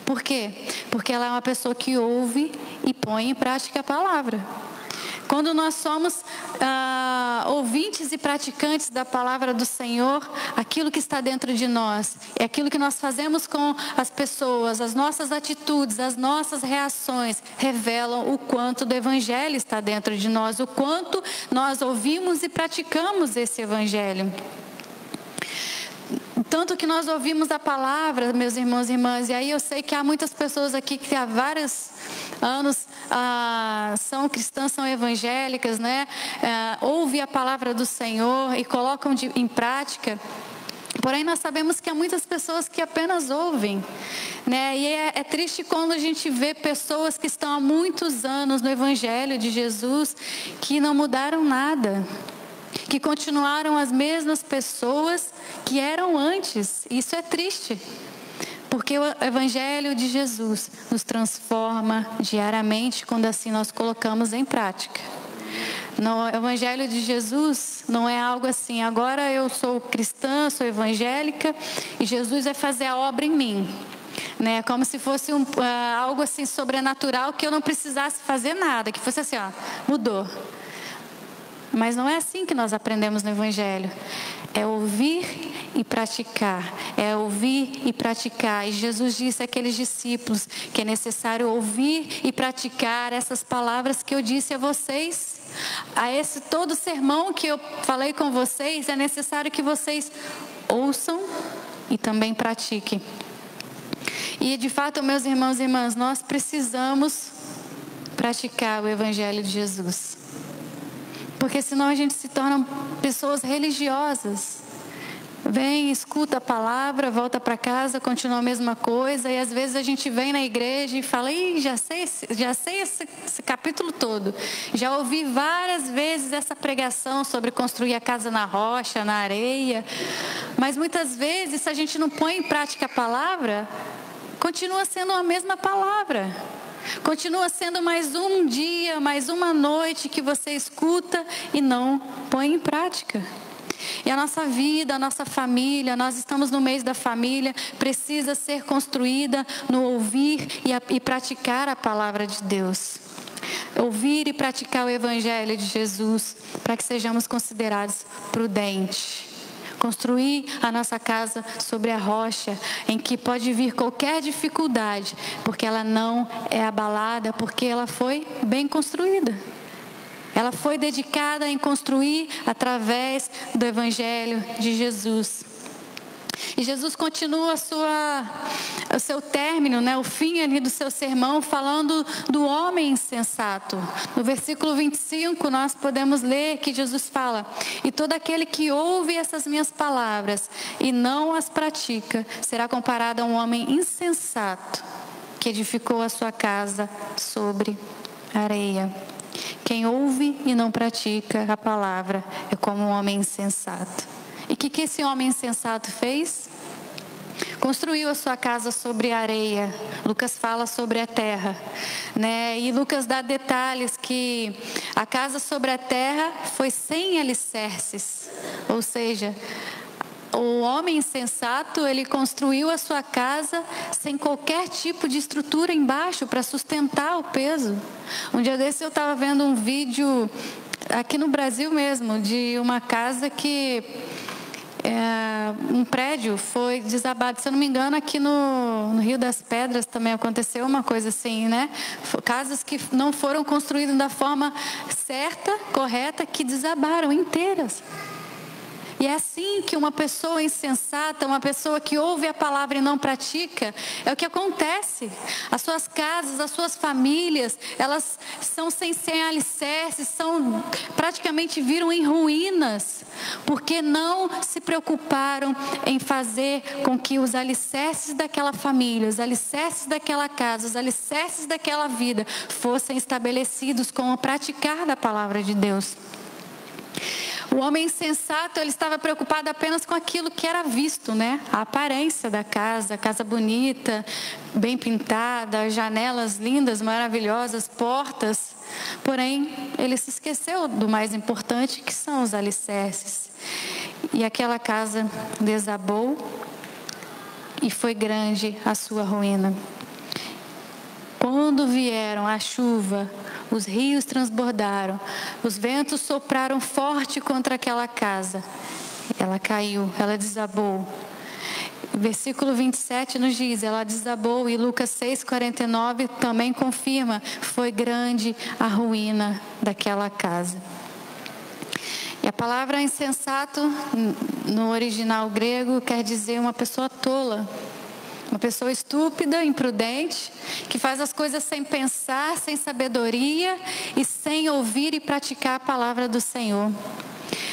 Por quê? Porque ela é uma pessoa que ouve e põe em prática a palavra. Quando nós somos ouvintes e praticantes da palavra do Senhor, aquilo que está dentro de nós, é aquilo que nós fazemos com as pessoas, as nossas atitudes, as nossas reações, revelam o quanto do Evangelho está dentro de nós, o quanto nós ouvimos e praticamos esse Evangelho. Tanto que nós ouvimos a palavra, meus irmãos e irmãs, e aí eu sei que há muitas pessoas aqui que há vários anos são cristãs, são evangélicas, né? Ouvem a palavra do Senhor e colocam em prática. Porém, nós sabemos que há muitas pessoas que apenas ouvem, né? E é triste quando a gente vê pessoas que estão há muitos anos no Evangelho de Jesus, que não mudaram nada, que continuaram as mesmas pessoas que eram antes. Isso é triste, porque o Evangelho de Jesus nos transforma diariamente quando assim nós colocamos em prática. No Evangelho de Jesus não é algo assim, agora eu sou cristã, sou evangélica e Jesus vai fazer a obra em mim, né? Como se fosse algo assim sobrenatural, que eu não precisasse fazer nada, que fosse assim, mudou. Mas não é assim que nós aprendemos no Evangelho. É ouvir e praticar. É ouvir e praticar. E Jesus disse àqueles discípulos que é necessário ouvir e praticar essas palavras que eu disse a vocês. A esse todo sermão que eu falei com vocês, é necessário que vocês ouçam e também pratiquem. E de fato, meus irmãos e irmãs, nós precisamos praticar o Evangelho de Jesus. Porque senão a gente se torna pessoas religiosas. Vem, escuta a palavra, volta para casa, continua a mesma coisa. E às vezes a gente vem na igreja e fala, já sei esse capítulo todo. Já ouvi várias vezes essa pregação sobre construir a casa na rocha, na areia. Mas muitas vezes, se a gente não põe em prática a palavra, continua sendo a mesma palavra. Continua sendo mais um dia, mais uma noite que você escuta e não põe em prática. E a nossa vida, a nossa família, nós estamos no mês da família, precisa ser construída no ouvir e praticar a palavra de Deus. Ouvir e praticar o Evangelho de Jesus, para que sejamos considerados prudentes. Construir a nossa casa sobre a rocha, em que pode vir qualquer dificuldade, porque ela não é abalada, porque ela foi bem construída. Ela foi dedicada em construir através do Evangelho de Jesus. E Jesus continua o seu término, né, o fim ali do seu sermão, falando do homem insensato. No versículo 25, nós podemos ler que Jesus fala: e todo aquele que ouve essas minhas palavras e não as pratica, será comparado a um homem insensato que edificou a sua casa sobre areia. Quem ouve e não pratica a palavra é como um homem insensato. E o que esse homem insensato fez? Construiu a sua casa sobre a areia. Lucas fala sobre a terra, né? E Lucas dá detalhes que a casa sobre a terra foi sem alicerces. Ou seja, o homem insensato, ele construiu a sua casa sem qualquer tipo de estrutura embaixo para sustentar o peso. Um dia desse eu estava vendo um vídeo aqui no Brasil mesmo, de uma casa que um prédio foi desabado. Se eu não me engano, aqui no Rio das Pedras também aconteceu uma coisa assim, né? Casas que não foram construídas da forma certa, correta, que desabaram inteiras. E é assim que uma pessoa insensata, uma pessoa que ouve a palavra e não pratica, é o que acontece. As suas casas, as suas famílias, elas são sem alicerces, praticamente viram em ruínas, porque não se preocuparam em fazer com que os alicerces daquela família, os alicerces daquela casa, os alicerces daquela vida fossem estabelecidos com o praticar da palavra de Deus. O homem insensato, ele estava preocupado apenas com aquilo que era visto, né? A aparência da casa, casa bonita, bem pintada, janelas lindas, maravilhosas, portas. Porém, ele se esqueceu do mais importante, que são os alicerces. E aquela casa desabou e foi grande a sua ruína. Quando vieram a chuva, os rios transbordaram, os ventos sopraram forte contra aquela casa. Ela caiu, ela desabou. Versículo 27 nos diz, ela desabou, e Lucas 6,49 também confirma, foi grande a ruína daquela casa. E a palavra insensato, no original grego, quer dizer uma pessoa tola. Uma pessoa estúpida, imprudente, que faz as coisas sem pensar, sem sabedoria e sem ouvir e praticar a palavra do Senhor.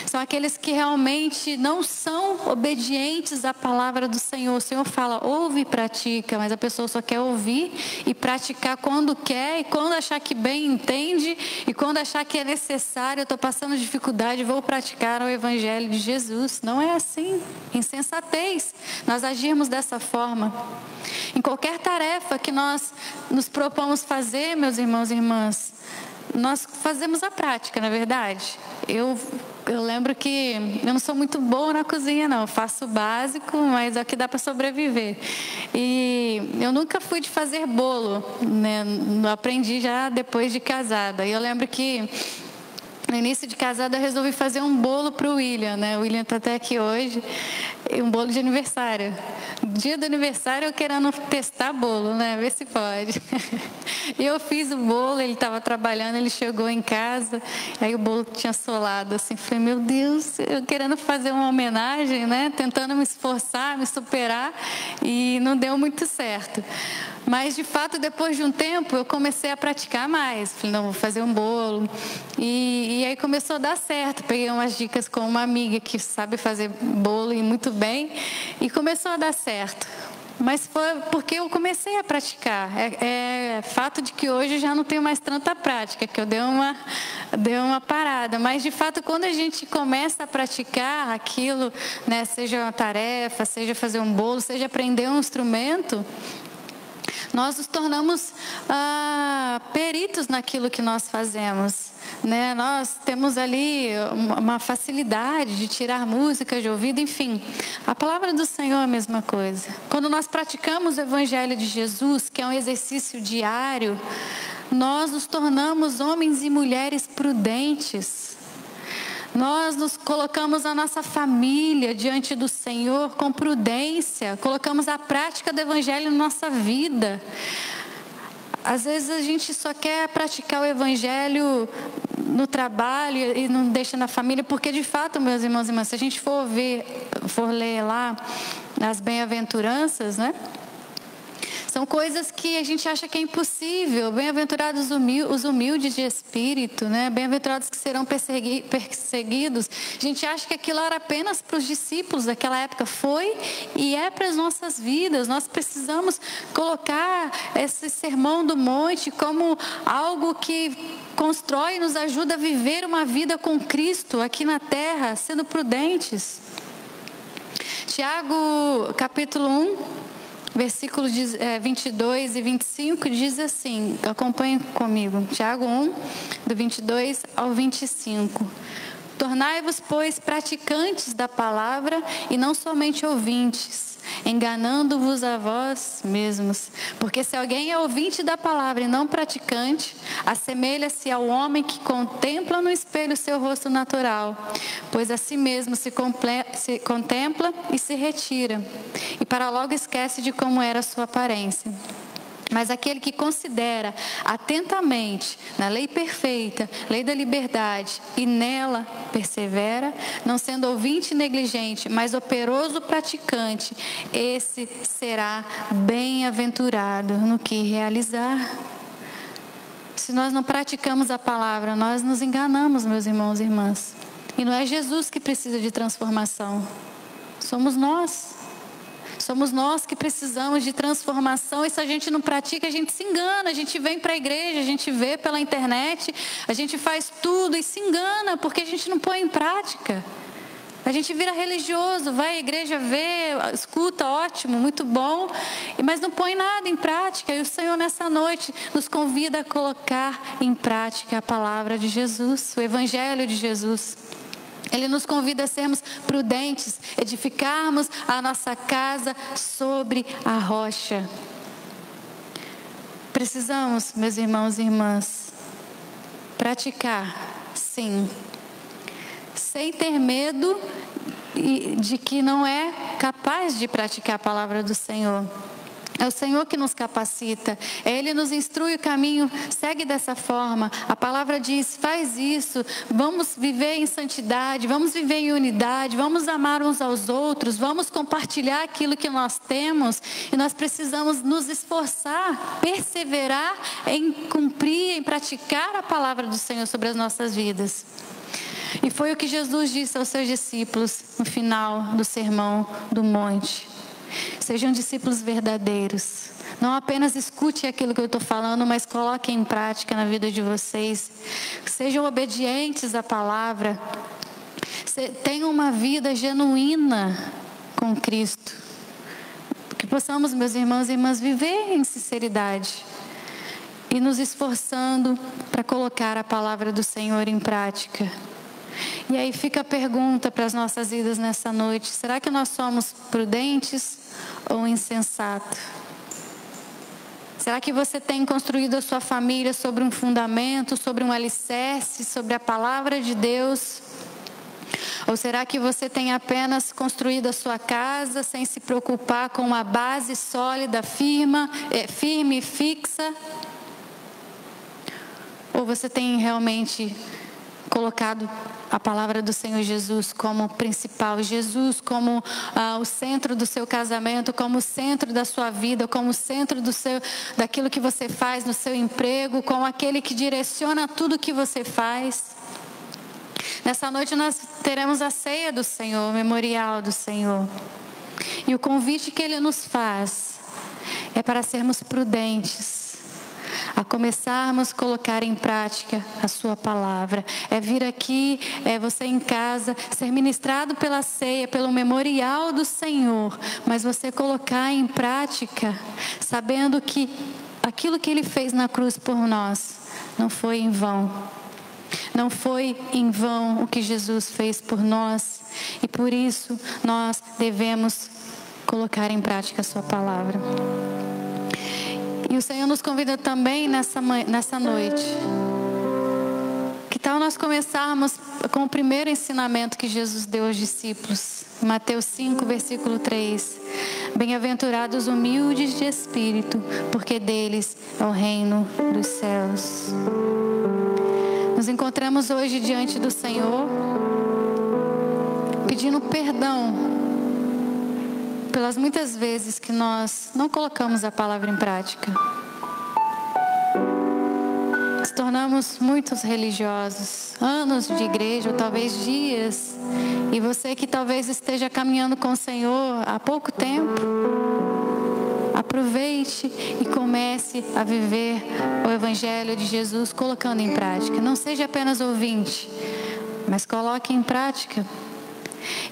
São aqueles que realmente não são obedientes à palavra do Senhor. O Senhor fala, ouve e pratica, mas a pessoa só quer ouvir e praticar quando quer e quando achar que bem entende e quando achar que é necessário, eu estou passando dificuldade, vou praticar o Evangelho de Jesus. Não é assim. Insensatez nós agirmos dessa forma. Em qualquer tarefa que nós nos propomos fazer, meus irmãos e irmãs, nós fazemos a prática, na verdade. Eu lembro que eu não sou muito boa na cozinha, não. Eu faço o básico, mas é o que dá para sobreviver. E eu nunca fui de fazer bolo, né? Aprendi já depois de casada. E eu lembro que no início de casada eu resolvi fazer um bolo para o William, né? O William está até aqui hoje. Um bolo de aniversário. Dia do aniversário eu querendo testar bolo, né? Ver se pode. E eu fiz o bolo, ele estava trabalhando, ele chegou em casa, aí o bolo tinha solado, assim, falei, meu Deus, eu querendo fazer uma homenagem, né? Tentando me esforçar, me superar, e não deu muito certo. Mas, de fato, depois de um tempo, eu comecei a praticar mais. Falei, não, vou fazer um bolo. E aí começou a dar certo. Peguei umas dicas com uma amiga que sabe fazer bolo e muito bem, e começou a dar certo. Mas foi porque eu comecei a praticar. É fato de que hoje eu já não tenho mais tanta prática, que eu dei uma parada. Mas, de fato, quando a gente começa a praticar aquilo, né, seja uma tarefa, seja fazer um bolo, seja aprender um instrumento, nós nos tornamos peritos naquilo que nós fazemos, né? Nós temos ali uma facilidade de tirar música de ouvido, enfim. A palavra do Senhor é a mesma coisa. Quando nós praticamos o Evangelho de Jesus, que é um exercício diário, nós nos tornamos homens e mulheres prudentes. Nós nos colocamos a nossa família diante do Senhor com prudência, colocamos a prática do Evangelho na nossa vida. Às vezes a gente só quer praticar o Evangelho no trabalho e não deixa na família, porque de fato, meus irmãos e irmãs, se a gente for ler lá as bem-aventuranças, né? São coisas que a gente acha que é impossível. Bem-aventurados os humildes de espírito, né? Bem-aventurados que serão perseguidos. A gente acha que aquilo era apenas para os discípulos daquela época. Foi e é para as nossas vidas. Nós precisamos colocar esse sermão do monte como algo que constrói e nos ajuda a viver uma vida com Cristo aqui na terra, sendo prudentes. Tiago, capítulo 1. Versículos 22 e 25 diz assim, acompanhem comigo, Tiago 1, do 22 ao 25. Tornai-vos, pois, praticantes da palavra e não somente ouvintes, enganando-vos a vós mesmos. Porque se alguém é ouvinte da palavra e não praticante, assemelha-se ao homem que contempla no espelho seu rosto natural, pois a si mesmo se contempla e se retira, e para logo esquece de como era a sua aparência. Mas aquele que considera atentamente na lei perfeita, lei da liberdade, e nela persevera, não sendo ouvinte negligente, mas operoso praticante, esse será bem-aventurado no que realizar. Se nós não praticamos a palavra, nós nos enganamos, meus irmãos e irmãs. E não é Jesus que precisa de transformação, somos nós. Somos nós que precisamos de transformação, e se a gente não pratica, a gente se engana. A gente vem para a igreja, a gente vê pela internet, a gente faz tudo e se engana, porque a gente não põe em prática. A gente vira religioso, vai à igreja, vê, escuta, ótimo, muito bom, mas não põe nada em prática. E o Senhor nessa noite nos convida a colocar em prática a palavra de Jesus, o Evangelho de Jesus. Ele nos convida a sermos prudentes, edificarmos a nossa casa sobre a rocha. Precisamos, meus irmãos e irmãs, praticar, sim, sem ter medo de que não é capaz de praticar a palavra do Senhor. É o Senhor que nos capacita. Ele nos instrui o caminho, segue dessa forma. A palavra diz, faz isso. Vamos viver em santidade, vamos viver em unidade, vamos amar uns aos outros, vamos compartilhar aquilo que nós temos. E nós precisamos nos esforçar, perseverar em cumprir, em praticar a palavra do Senhor sobre as nossas vidas. E foi o que Jesus disse aos seus discípulos no final do Sermão do Monte. Sejam discípulos verdadeiros. Não apenas escute aquilo que eu estou falando, mas coloquem em prática na vida de vocês. Sejam obedientes à palavra. Tenham uma vida genuína com Cristo. Que possamos, meus irmãos e irmãs, viver em sinceridade e nos esforçando para colocar a palavra do Senhor em prática. E aí fica a pergunta para as nossas vidas nessa noite: será que nós somos prudentes ou insensatos? Será que você tem construído a sua família sobre um fundamento, sobre um alicerce, sobre a palavra de Deus? Ou será que você tem apenas construído a sua casa sem se preocupar com uma base sólida, firme e fixa? Ou você tem realmente colocado a palavra do Senhor Jesus como principal, Jesus como o centro do seu casamento, como o centro da sua vida, como o centro daquilo que você faz no seu emprego, como aquele que direciona tudo que você faz? Nessa noite nós teremos a ceia do Senhor, o memorial do Senhor. E o convite que Ele nos faz é para sermos prudentes, a começarmos a colocar em prática a sua palavra. É vir aqui, é você em casa, ser ministrado pela ceia, pelo memorial do Senhor, mas você colocar em prática, sabendo que aquilo que Ele fez na cruz por nós não foi em vão. Não foi em vão o que Jesus fez por nós, e por isso nós devemos colocar em prática a sua palavra. E o Senhor nos convida também nessa noite. Que tal nós começarmos com o primeiro ensinamento que Jesus deu aos discípulos? Mateus 5, versículo 3. Bem-aventurados humildes de espírito, porque deles é o reino dos céus. Nos encontramos hoje diante do Senhor, pedindo perdão pelas muitas vezes que nós não colocamos a palavra em prática. Nos tornamos muitos religiosos, anos de igreja, ou talvez dias, e você que talvez esteja caminhando com o Senhor há pouco tempo, aproveite e comece a viver o Evangelho de Jesus colocando em prática. Não seja apenas ouvinte, mas coloque em prática.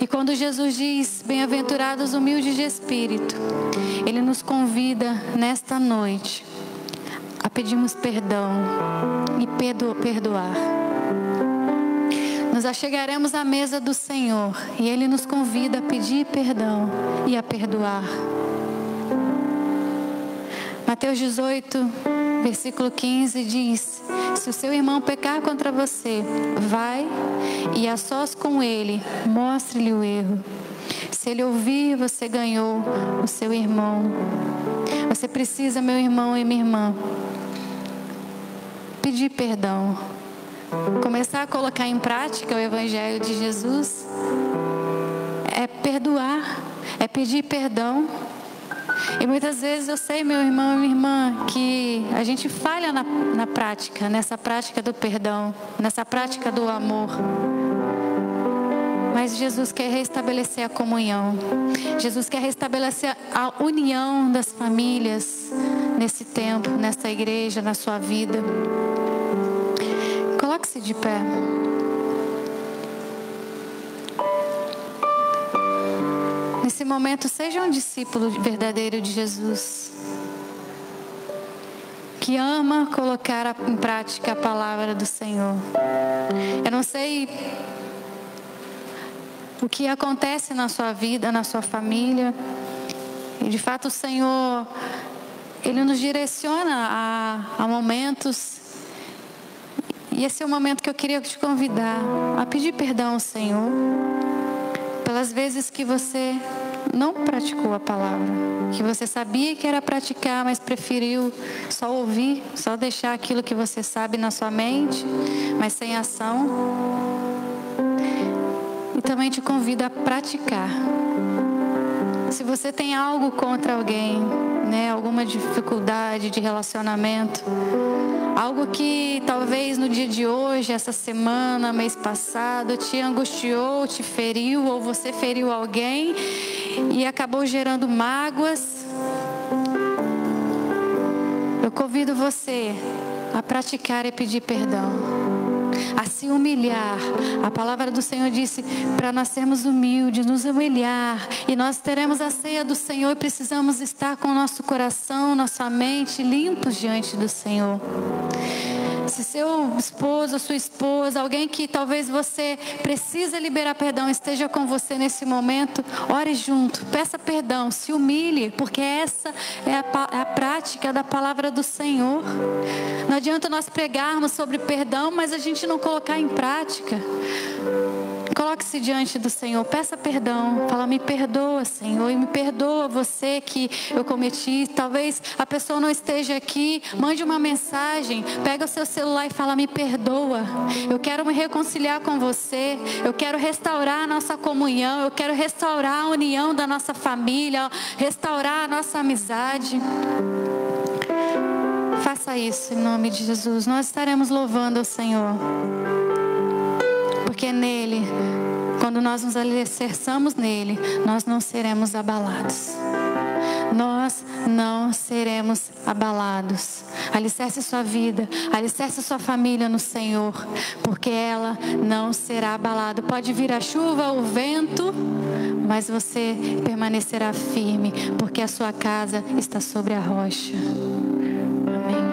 E quando Jesus diz, bem-aventurados humildes de espírito, Ele nos convida nesta noite a pedirmos perdão e perdoar. Nos achegaremos à mesa do Senhor e Ele nos convida a pedir perdão e a perdoar. Mateus 18, versículo 15 diz: se o seu irmão pecar contra você, vai e a sós com ele, mostre-lhe o erro. Se ele ouvir, você ganhou o seu irmão. Você precisa, meu irmão e minha irmã, pedir perdão. Começar a colocar em prática o Evangelho de Jesus é perdoar, é pedir perdão. E muitas vezes eu sei, meu irmão e minha irmã, que a gente falha na prática, nessa prática do perdão, nessa prática do amor. Mas Jesus quer restabelecer a comunhão. Jesus quer restabelecer a união das famílias nesse tempo, nessa igreja, na sua vida. Coloque-se de pé. Nesse momento, seja um discípulo verdadeiro de Jesus, que ama colocar em prática a palavra do Senhor. Eu não sei o que acontece na sua vida, na sua família, e de fato o Senhor, Ele nos direciona a momentos, e esse é o momento que eu queria te convidar a pedir perdão ao Senhor pelas vezes que você não praticou a palavra, que você sabia que era praticar, mas preferiu só ouvir, só deixar aquilo que você sabe na sua mente, mas sem ação. E também te convido a praticar. Se você tem algo contra alguém, né, alguma dificuldade de relacionamento, algo que talvez no dia de hoje, essa semana, mês passado, te angustiou, te feriu, ou você feriu alguém e acabou gerando mágoas, eu convido você a praticar e pedir perdão, a se humilhar. A palavra do Senhor disse para nós sermos humildes, nos humilhar, e nós teremos a ceia do Senhor e precisamos estar com o nosso coração, nossa mente limpos diante do Senhor. Se seu esposo, sua esposa, alguém que talvez você precisa liberar perdão, esteja com você nesse momento, ore junto, peça perdão, se humilhe, porque essa é a prática da palavra do Senhor. Não adianta nós pregarmos sobre perdão, mas a gente não colocar em prática. Coloque-se diante do Senhor, peça perdão, fala: me perdoa, Senhor, e me perdoa você que eu cometi. Talvez a pessoa não esteja aqui, mande uma mensagem, pega o seu celular e fala: me perdoa, eu quero me reconciliar com você, eu quero restaurar a nossa comunhão, eu quero restaurar a união da nossa família, restaurar a nossa amizade. Faça isso em nome de Jesus. Nós estaremos louvando ao Senhor, porque nele, quando nós nos alicerçamos nele, nós não seremos abalados. Nós não seremos abalados. Alicerce sua vida, alicerce sua família no Senhor, porque ela não será abalada. Pode vir a chuva, o vento, mas você permanecerá firme, porque a sua casa está sobre a rocha. Amém.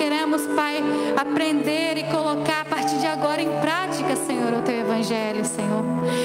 queremos, Pai, aprender e colocar a partir de agora em prática, Senhor, o Teu Evangelho, Senhor.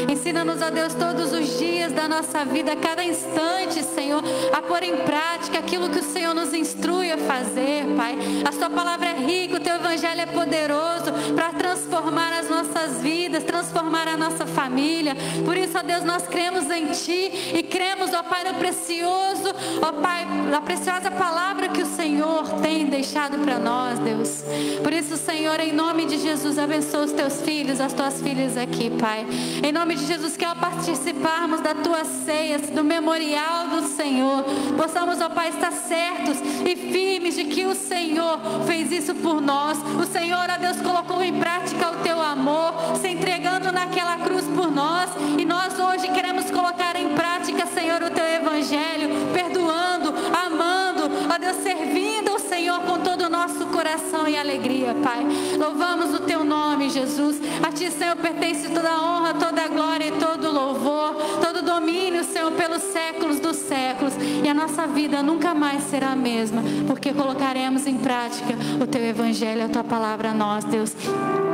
Ensina-nos, ó Deus, todos os dias da nossa vida, a cada instante, Senhor, a pôr em prática aquilo que o Senhor nos instrui a fazer, Pai. A Tua palavra é rica, o Teu Evangelho é poderoso para transformar as nossas vidas, transformar a nossa família. Por isso, ó Deus, nós cremos em Ti e cremos, ó Pai, no precioso, ó Pai, na preciosa palavra que o Senhor tem deixado para nós, Deus. Por isso, Senhor, em nome de Jesus, abençoa os Teus filhos, as Tuas filhas aqui, Pai. Em nome de Jesus, que ao participarmos da Tua ceia, do memorial do Senhor, possamos, ó Pai, estar certos e firmes de que o Senhor fez isso por nós. O Senhor, ó Deus, colocou em prática o Teu amor, se entregando naquela cruz por nós. E nós hoje queremos colocar em prática, Senhor, o Teu Evangelho, perdoando, amando, ó Deus, servindo o Senhor com todo o nosso coração e alegria, Pai. Louvamos o Teu nome, Jesus. A Ti, Senhor, pertence toda a honra, toda a glória e todo o louvor, todo o domínio, Senhor, pelos séculos dos séculos. E a nossa vida nunca mais será a mesma, porque colocaremos em prática o Teu Evangelho, a Tua palavra a nós, Deus.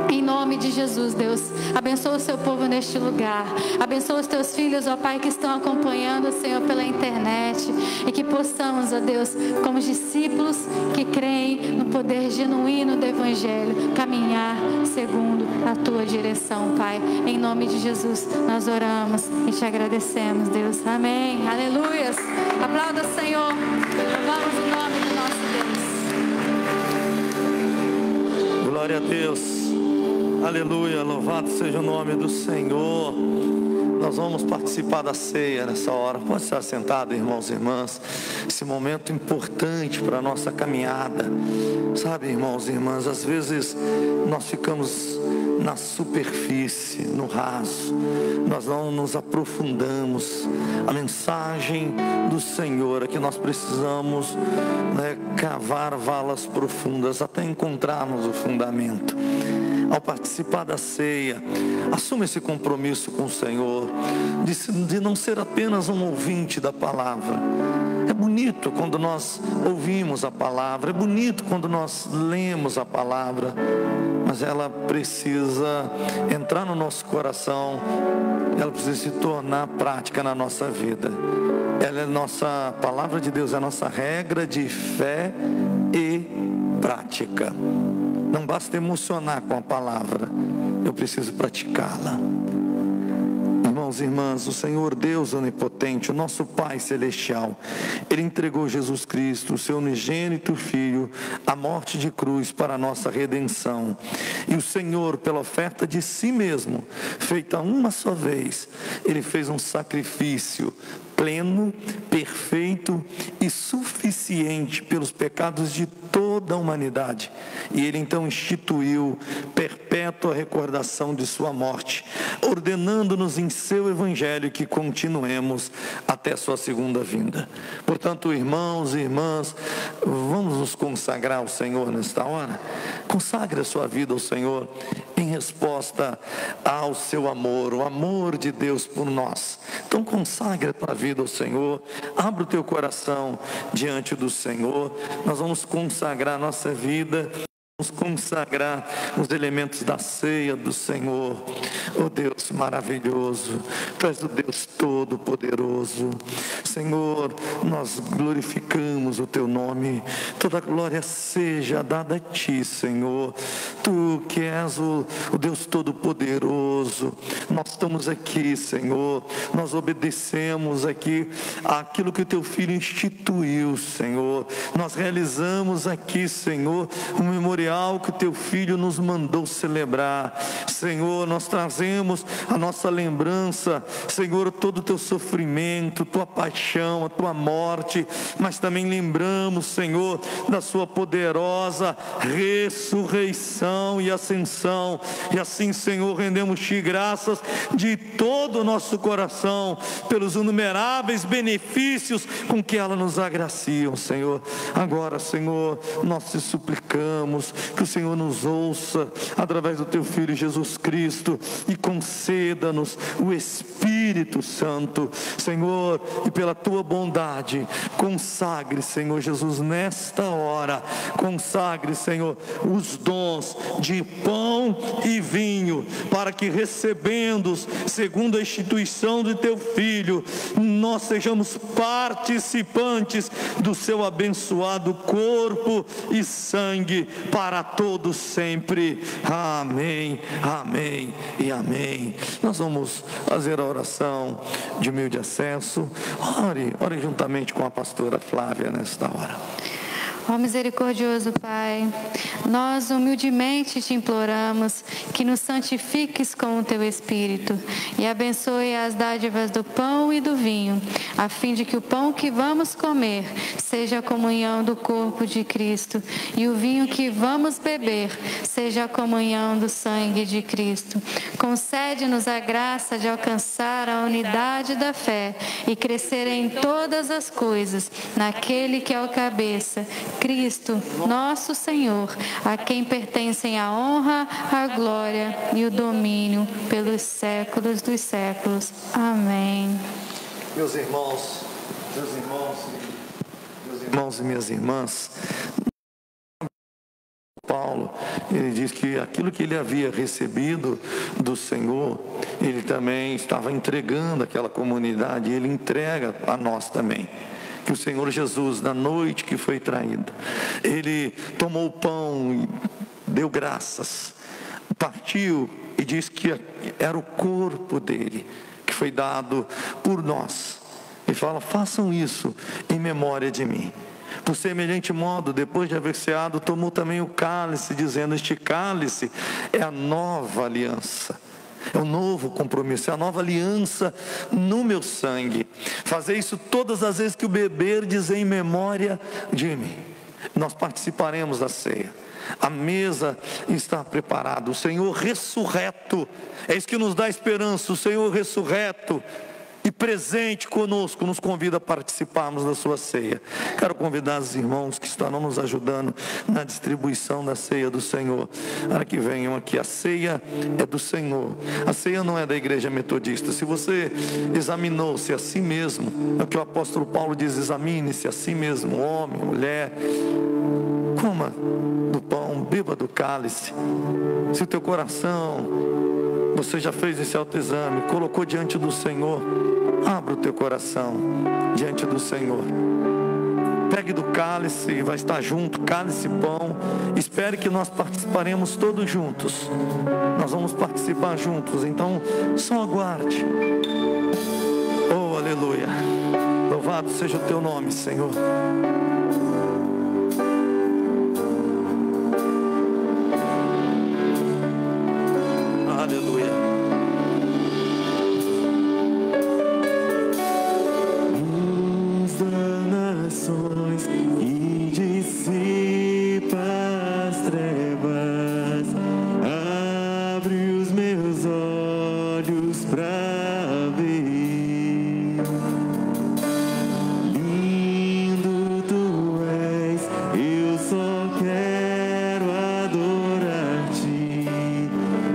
Em nome de Jesus, Deus, abençoa o Seu povo neste lugar. Abençoa os Teus filhos, ó Pai, que estão acompanhando, Senhor, pela internet. E que possamos, ó Deus, como discípulos que creem no poder genuíno do Evangelho, caminhar segundo a Tua direção, Pai. Em nome de Jesus, nós oramos e Te agradecemos, Deus. Amém. Aleluias. Aplauda o Senhor. Louvamos o nome do nosso Deus. Glória a Deus. Aleluia, louvado seja o nome do Senhor. Nós vamos participar da ceia nessa hora. Pode estar sentado, irmãos e irmãs. Esse momento importante para a nossa caminhada. Sabe, irmãos e irmãs, às vezes nós ficamos na superfície, no raso. Nós não nos aprofundamos. A mensagem do Senhor é que nós precisamos, cavar valas profundas até encontrarmos o fundamento. Ao participar da ceia, assuma esse compromisso com o Senhor, de não ser apenas um ouvinte da palavra. É bonito quando nós ouvimos a palavra, é bonito quando nós lemos a palavra, mas ela precisa entrar no nosso coração, ela precisa se tornar prática na nossa vida. Ela é nossa, a palavra de Deus é a nossa regra de fé e prática. Não basta emocionar com a palavra, eu preciso praticá-la. Irmãos e irmãs, o Senhor Deus onipotente, o nosso Pai celestial, Ele entregou Jesus Cristo, o seu unigênito Filho, à morte de cruz para a nossa redenção. E o Senhor, pela oferta de si mesmo, feita uma só vez, Ele fez um sacrifício pleno, perfeito e suficiente pelos pecados de toda a humanidade. E Ele então instituiu perpétua recordação de sua morte, ordenando-nos em seu Evangelho que continuemos até sua segunda vinda. Portanto, irmãos e irmãs, vamos nos consagrar ao Senhor nesta hora. Consagre a sua vida ao Senhor em resposta ao seu amor, o amor de Deus por nós. Então consagre a tua vida ao Senhor, abra o teu coração diante do Senhor. Nós vamos consagrar a nossa vida, vamos consagrar os elementos da ceia do Senhor. Oh Deus maravilhoso, Tu és o Deus todo-poderoso. Senhor, nós glorificamos o Teu nome, toda glória seja dada a Ti, Senhor. Tu que és o Deus todo-poderoso, nós estamos aqui, Senhor, nós obedecemos aqui aquilo que o Teu Filho instituiu, Senhor. Nós realizamos aqui, Senhor, um memorial que o Teu Filho nos mandou celebrar. Senhor, nós trazemos a nossa lembrança, Senhor, todo o Teu sofrimento, Tua paixão, a Tua morte, mas também lembramos, Senhor, da Sua poderosa ressurreição e ascensão. E assim, Senhor, rendemos-Te graças de todo o nosso coração pelos inumeráveis benefícios com que ela nos agraciam, Senhor. Agora, Senhor, nós te suplicamos que o Senhor nos ouça através do Teu Filho Jesus Cristo e conceda-nos o Espírito Espírito Santo, Senhor, e pela tua bondade, consagre, Senhor Jesus, nesta hora, consagre, Senhor, os dons de pão e vinho, para que recebendo-os, segundo a instituição de teu Filho, nós sejamos participantes do seu abençoado corpo e sangue para todos sempre. Amém, amém e amém. Nós vamos fazer a oração de humilde acesso. Ore juntamente com a pastora Flávia nesta hora. Ó misericordioso Pai, nós humildemente te imploramos que nos santifiques com o teu Espírito e abençoe as dádivas do pão e do vinho, a fim de que o pão que vamos comer seja a comunhão do corpo de Cristo e o vinho que vamos beber seja a comunhão do sangue de Cristo. Concede-nos a graça de alcançar a unidade da fé e crescer em todas as coisas naquele que é o cabeça, Cristo, nosso Senhor, a quem pertencem a honra, a glória e o domínio pelos séculos dos séculos. Amém. Meus irmãos e minhas irmãs, Paulo, ele diz que aquilo que ele havia recebido do Senhor, ele também estava entregando àquela comunidade, e ele entrega a nós também. Que o Senhor Jesus, na noite que foi traído, ele tomou o pão e deu graças, partiu e disse que era o corpo dele, que foi dado por nós. Ele fala: façam isso em memória de mim. Por semelhante modo, depois de haver ceado, tomou também o cálice, dizendo: este cálice é a nova aliança. É um novo compromisso, é a nova aliança no meu sangue. Fazer isso todas as vezes que o beber, dizer em memória de mim. Nós participaremos da ceia. A mesa está preparada. O Senhor ressurreto, é isso que nos dá esperança. O Senhor ressurreto e presente conosco nos convida a participarmos da sua ceia. Quero convidar os irmãos que estarão nos ajudando na distribuição da ceia do Senhor, para que venham aqui. A ceia é do Senhor, a ceia não é da igreja metodista. Se você examinou-se a si mesmo, é o que o apóstolo Paulo diz: examine-se a si mesmo, homem, mulher, coma do pão, beba do cálice. Se o teu coração, você já fez esse autoexame, colocou diante do Senhor, abra o teu coração diante do Senhor. Pegue do cálice, vai estar junto, cálice e pão. Espere que nós participaremos todos juntos. Nós vamos participar juntos, então só aguarde. Oh, aleluia. Louvado seja o teu nome, Senhor. Aleluia. Luz das nações e dissipa as trevas, abre os meus olhos pra ver. Lindo tu és, eu só quero adorar-te,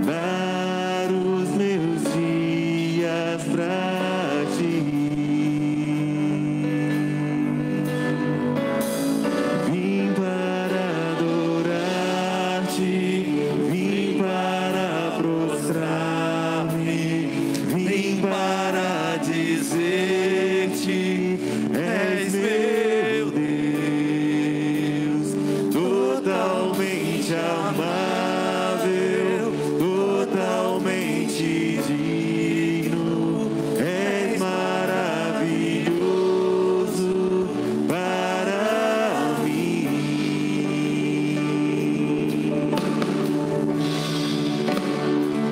dar os meus dias pra ti. Vim para adorar-te, vim para prostrar-me, vim para dizer-te: és meu Deus, totalmente amável, totalmente digno, és maravilhoso para mim.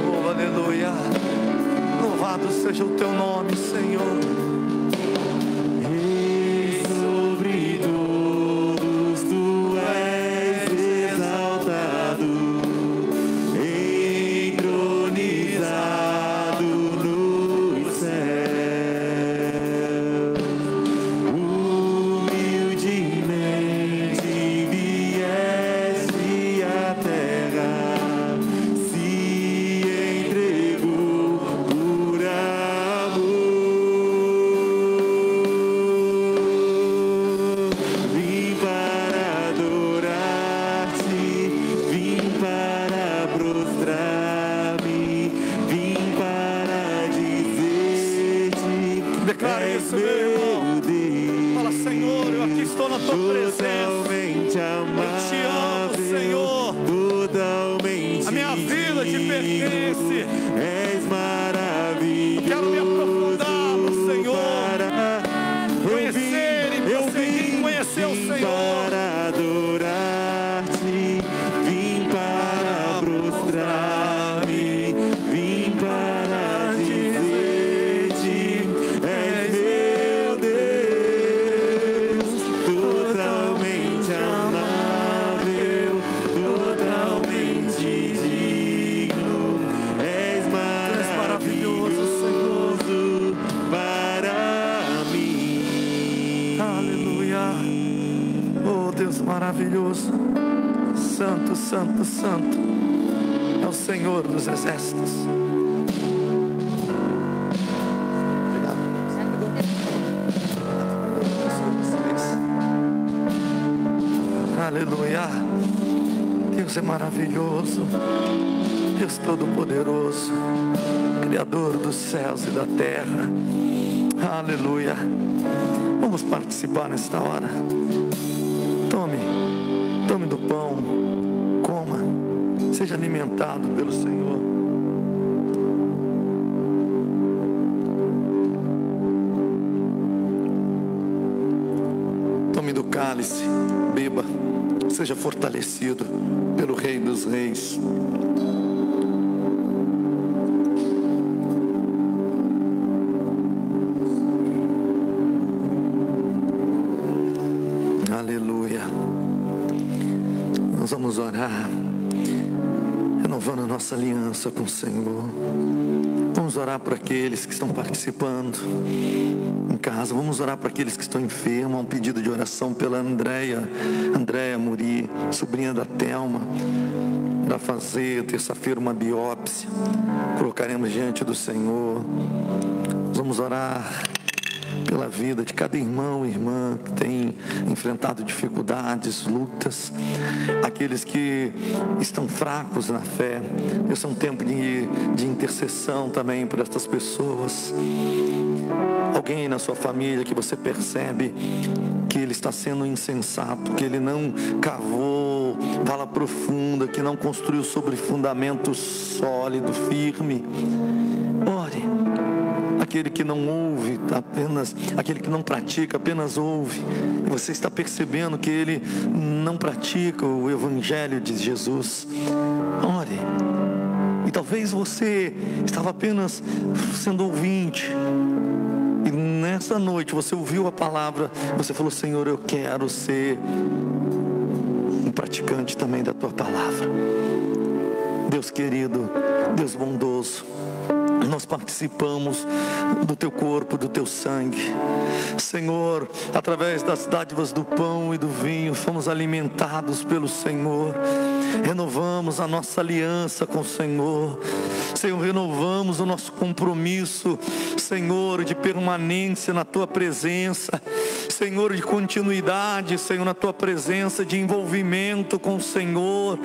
Oh, aleluia. Louvado seja o teu nome, Senhor. Rei sobre todos, tu és exaltado, entronizado nos céus. Humildemente vieste à terra, se entregou por amor a tua presença. Totalmente amável. Eu te amo, Senhor. Totalmente A minha vida te pertence. És maravilhoso. Quero me aprofundar no Senhor. Para Conhecer e prosseguir, conhecer o Senhor. para adorar-te, vim para prostrar-me, vim para dizer-te, és meu Deus, totalmente amável, totalmente digno, és maravilhoso, Senhor, para mim. Aleluia. Oh Deus maravilhoso. Santo, santo, santo. É o Senhor dos exércitos. Aleluia. Deus é maravilhoso. Deus Todo-Poderoso, Criador dos céus e da terra. Aleluia. Vamos participar nesta hora. Tome do pão, coma, seja alimentado pelo Senhor. Tome do cálice, beba, seja fortalecido pelo Rei dos Reis. Aleluia. Nós vamos orar, renovando a nossa aliança com o Senhor. Vamos orar por aqueles que estão participando em casa. Vamos orar para aqueles que estão enfermos. Há um pedido de oração pela Andréia Muri, sobrinha da Thelma, para fazer terça-feira uma biópsia. Colocaremos diante do Senhor. Vamos orar pela vida de cada irmão e irmã que tem enfrentado dificuldades, lutas, aqueles que estão fracos na fé. Esse é um tempo de intercessão também por estas pessoas. Alguém na sua família que você percebe que ele está sendo insensato, que ele não cavou vala profunda, que não construiu sobre fundamento sólido, firme. Ore. Aquele que não ouve, aquele que não pratica, apenas ouve. E você está percebendo que ele não pratica o Evangelho de Jesus. Ore. E talvez você estava apenas sendo ouvinte. E nessa noite você ouviu a palavra, você falou: Senhor, eu quero ser um praticante também da tua palavra. Deus querido, Deus bondoso, nós participamos do teu corpo, do teu sangue. Senhor, através das dádivas do pão e do vinho, fomos alimentados pelo Senhor. Renovamos a nossa aliança com o Senhor. Senhor, renovamos o nosso compromisso, Senhor, de permanência na tua presença. Senhor, de continuidade, Senhor, na tua presença, de envolvimento com o Senhor,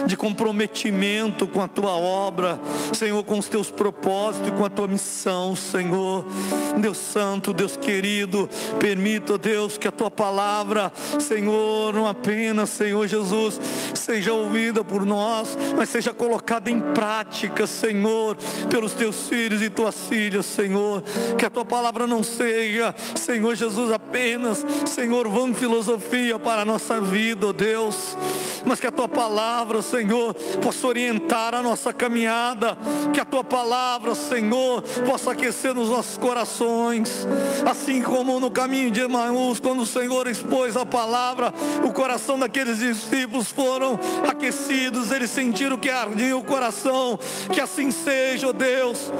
de comprometimento com a tua obra, Senhor, com os teus propósitos e com a tua missão, Senhor. Deus santo, Deus querido, permita, Deus, que a tua palavra, Senhor, não apenas, Senhor Jesus, seja ouvida por nós, mas seja colocada em prática, Senhor, pelos teus filhos e tuas filhas, Senhor. Que a tua palavra não seja, Senhor Jesus, apenas, Senhor, vã filosofia para a nossa vida, ó Deus, mas que a tua palavra, Senhor, possa orientar a nossa caminhada. Que a tua palavra, Senhor, possa aquecer nos nossos corações, assim como no caminho de Emaús, quando o Senhor expôs a palavra, o coração daqueles discípulos foram aquecidos, eles sentiram que ardia o coração. Que assim seja, ó Deus,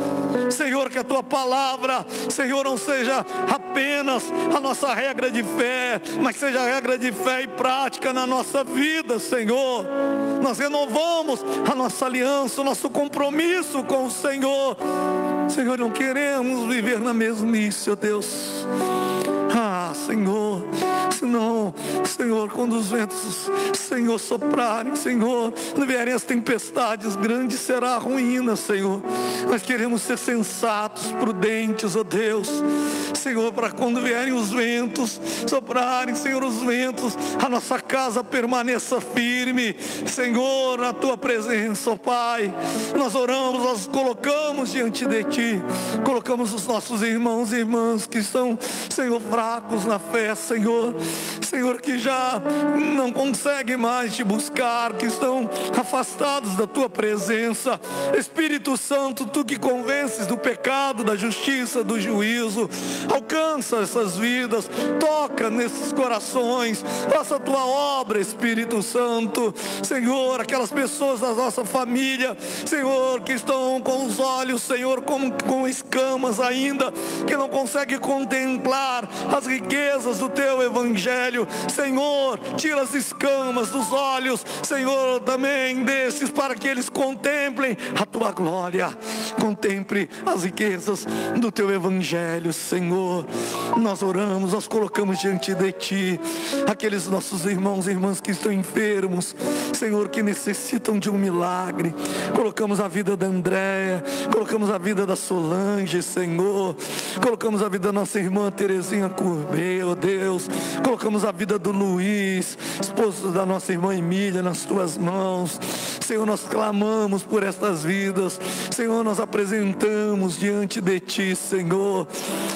Senhor, que a tua palavra, Senhor, não seja apenas a nossa regra de fé, mas seja a regra de fé e prática na nossa vida, Senhor. Nós renovamos a nossa aliança, o nosso compromisso com o Senhor. Senhor, não queremos viver na mesmice, ó Deus. Senhor, senão, Senhor, quando os ventos, Senhor, soprarem, Senhor, vierem as tempestades, grande será a ruína, Senhor. Nós queremos ser sensatos, prudentes, ó Deus, Senhor, para quando vierem os ventos soprarem, Senhor, os ventos, a nossa casa permaneça firme, Senhor, na tua presença, ó Pai. Nós oramos, nós colocamos diante de ti, colocamos os nossos irmãos e irmãs que estão, Senhor, fracos na fé, Senhor, Senhor, que já não conseguem mais te buscar, que estão afastados da tua presença. Espírito Santo, tu que convences do pecado, da justiça, do juízo, alcança essas vidas, toca nesses corações, faça a tua obra, Espírito Santo. Senhor, aquelas pessoas da nossa família, Senhor, que estão com os olhos, Senhor, como com escamas ainda, que não conseguem contemplar as riquezas do teu evangelho, Senhor, tira as escamas dos olhos, Senhor, também desses, para que eles contemplem a tua glória, contemple as riquezas do teu evangelho, Senhor. Nós oramos, nós colocamos diante de ti aqueles nossos irmãos e irmãs que estão enfermos, Senhor, que necessitam de um milagre. Colocamos a vida da Andréia, colocamos a vida da Solange, Senhor, colocamos a vida da nossa irmã Terezinha Courbet, ó Deus, colocamos a vida do Luiz, esposo da nossa irmã Emília, nas tuas mãos, Senhor. Nós clamamos por estas vidas, Senhor, nós apresentamos diante de ti, Senhor,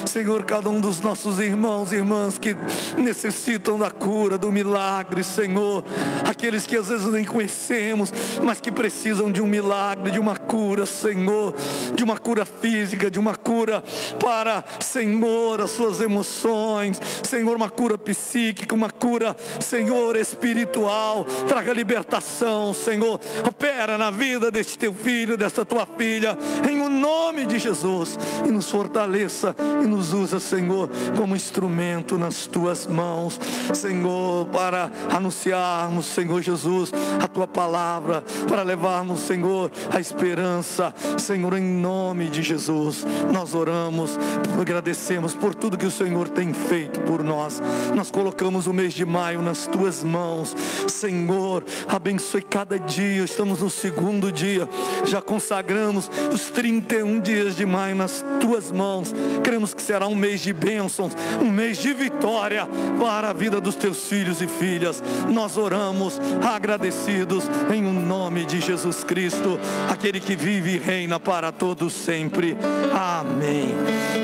Senhor, cada um dos nossos irmãos e irmãs que necessitam da cura, do milagre, Senhor, aqueles que às vezes nem conhecemos, mas que precisam de um milagre, de uma cura, Senhor, de uma cura física, de uma cura para, Senhor, as suas emoções, Senhor, uma cura psíquica, uma cura, Senhor, espiritual. Traga libertação, Senhor, opera na vida deste teu filho, desta tua filha, em o nome de Jesus, e nos fortaleça e nos usa, Senhor, como instrumento nas tuas mãos, Senhor, para anunciarmos, Senhor Jesus, a tua palavra, para levarmos, Senhor, a esperança, Senhor, em nome de Jesus. Nós oramos, agradecemos por tudo que o Senhor tem feito por nós. Nós colocamos o mês de maio nas tuas mãos, Senhor, abençoe cada dia. Estamos no segundo dia, já consagramos os 31 dias de maio nas tuas mãos. Cremos que será um mês de bênçãos, um mês de vitória para a vida dos teus filhos e filhas. Nós oramos agradecidos em o nome de Jesus Cristo, aquele que vive e reina para todos sempre. Amém.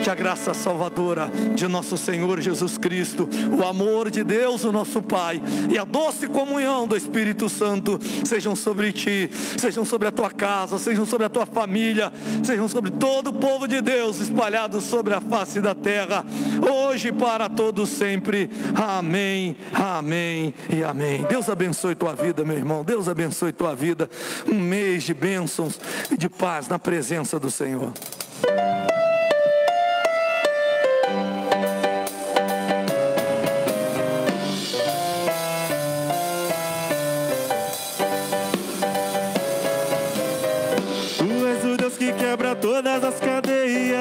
Que a graça salvadora de nosso Senhor Jesus Cristo, o amor de Deus, o nosso Pai, e a doce comunhão do Espírito Santo sejam sobre ti, sejam sobre a tua casa, sejam sobre a tua família, sejam sobre todo o povo de Deus espalhado sobre a face da terra, hoje e para todos sempre. Amém, amém e amém. Deus abençoe tua vida, meu irmão. Deus abençoe tua vida. Um mês de bênçãos e de paz na presença do Senhor. Tu és o Deus que quebra todas as cadeias,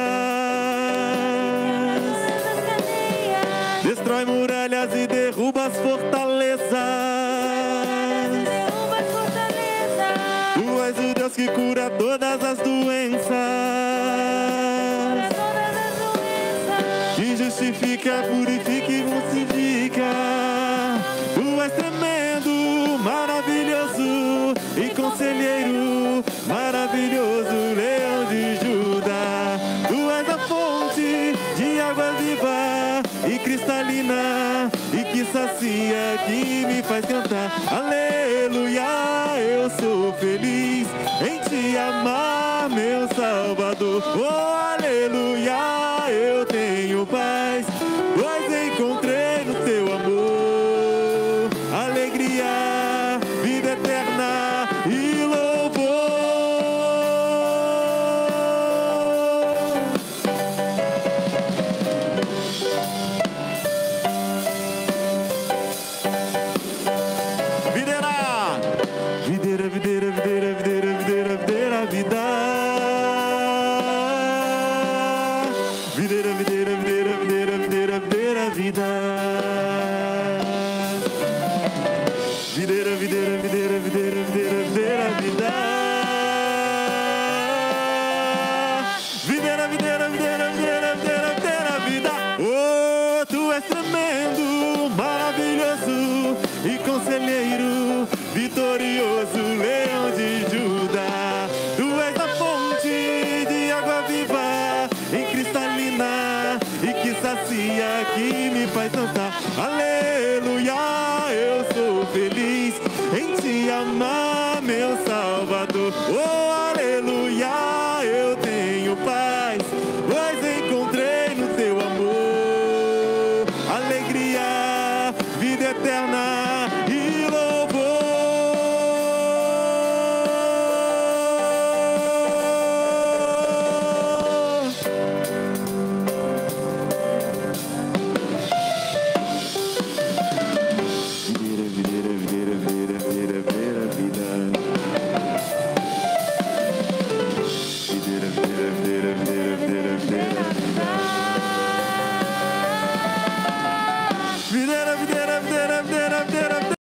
destrói muralhas e derruba as fortalezas. Tu és o Deus que cura todas as doenças, que justifica, purifica e santifica. Tu és tremendo, maravilhoso e conselheiro, maravilhoso, Leão de Judá. Tu és a fonte de água viva e cristalina, e que sacia, que me faz cantar. Aleluia, eu sou feliz em te amar, meu Salvador. Oh, aleluia, eu tenho paz, pois encontrei no teu amor alegria, vida eterna e louvor. Videira, videira, videira, videira, videira, videira, videira, vida. Videira, videira, videira, videira, videira, videira, vida. Videira, videira, videira, videira, videira, videira, vida. Videira, videira, videira, videira, videira, videira, vida. conselheiro, vitorioso, leão de Judá. Tu és a fonte de água viva, em cristalina, e que sacia, que me faz dançar. Aleluia, eu sou feliz em te amar, meu Salvador. Oh, aleluia, eu tenho paz, pois encontrei no teu amor alegria, vida eterna.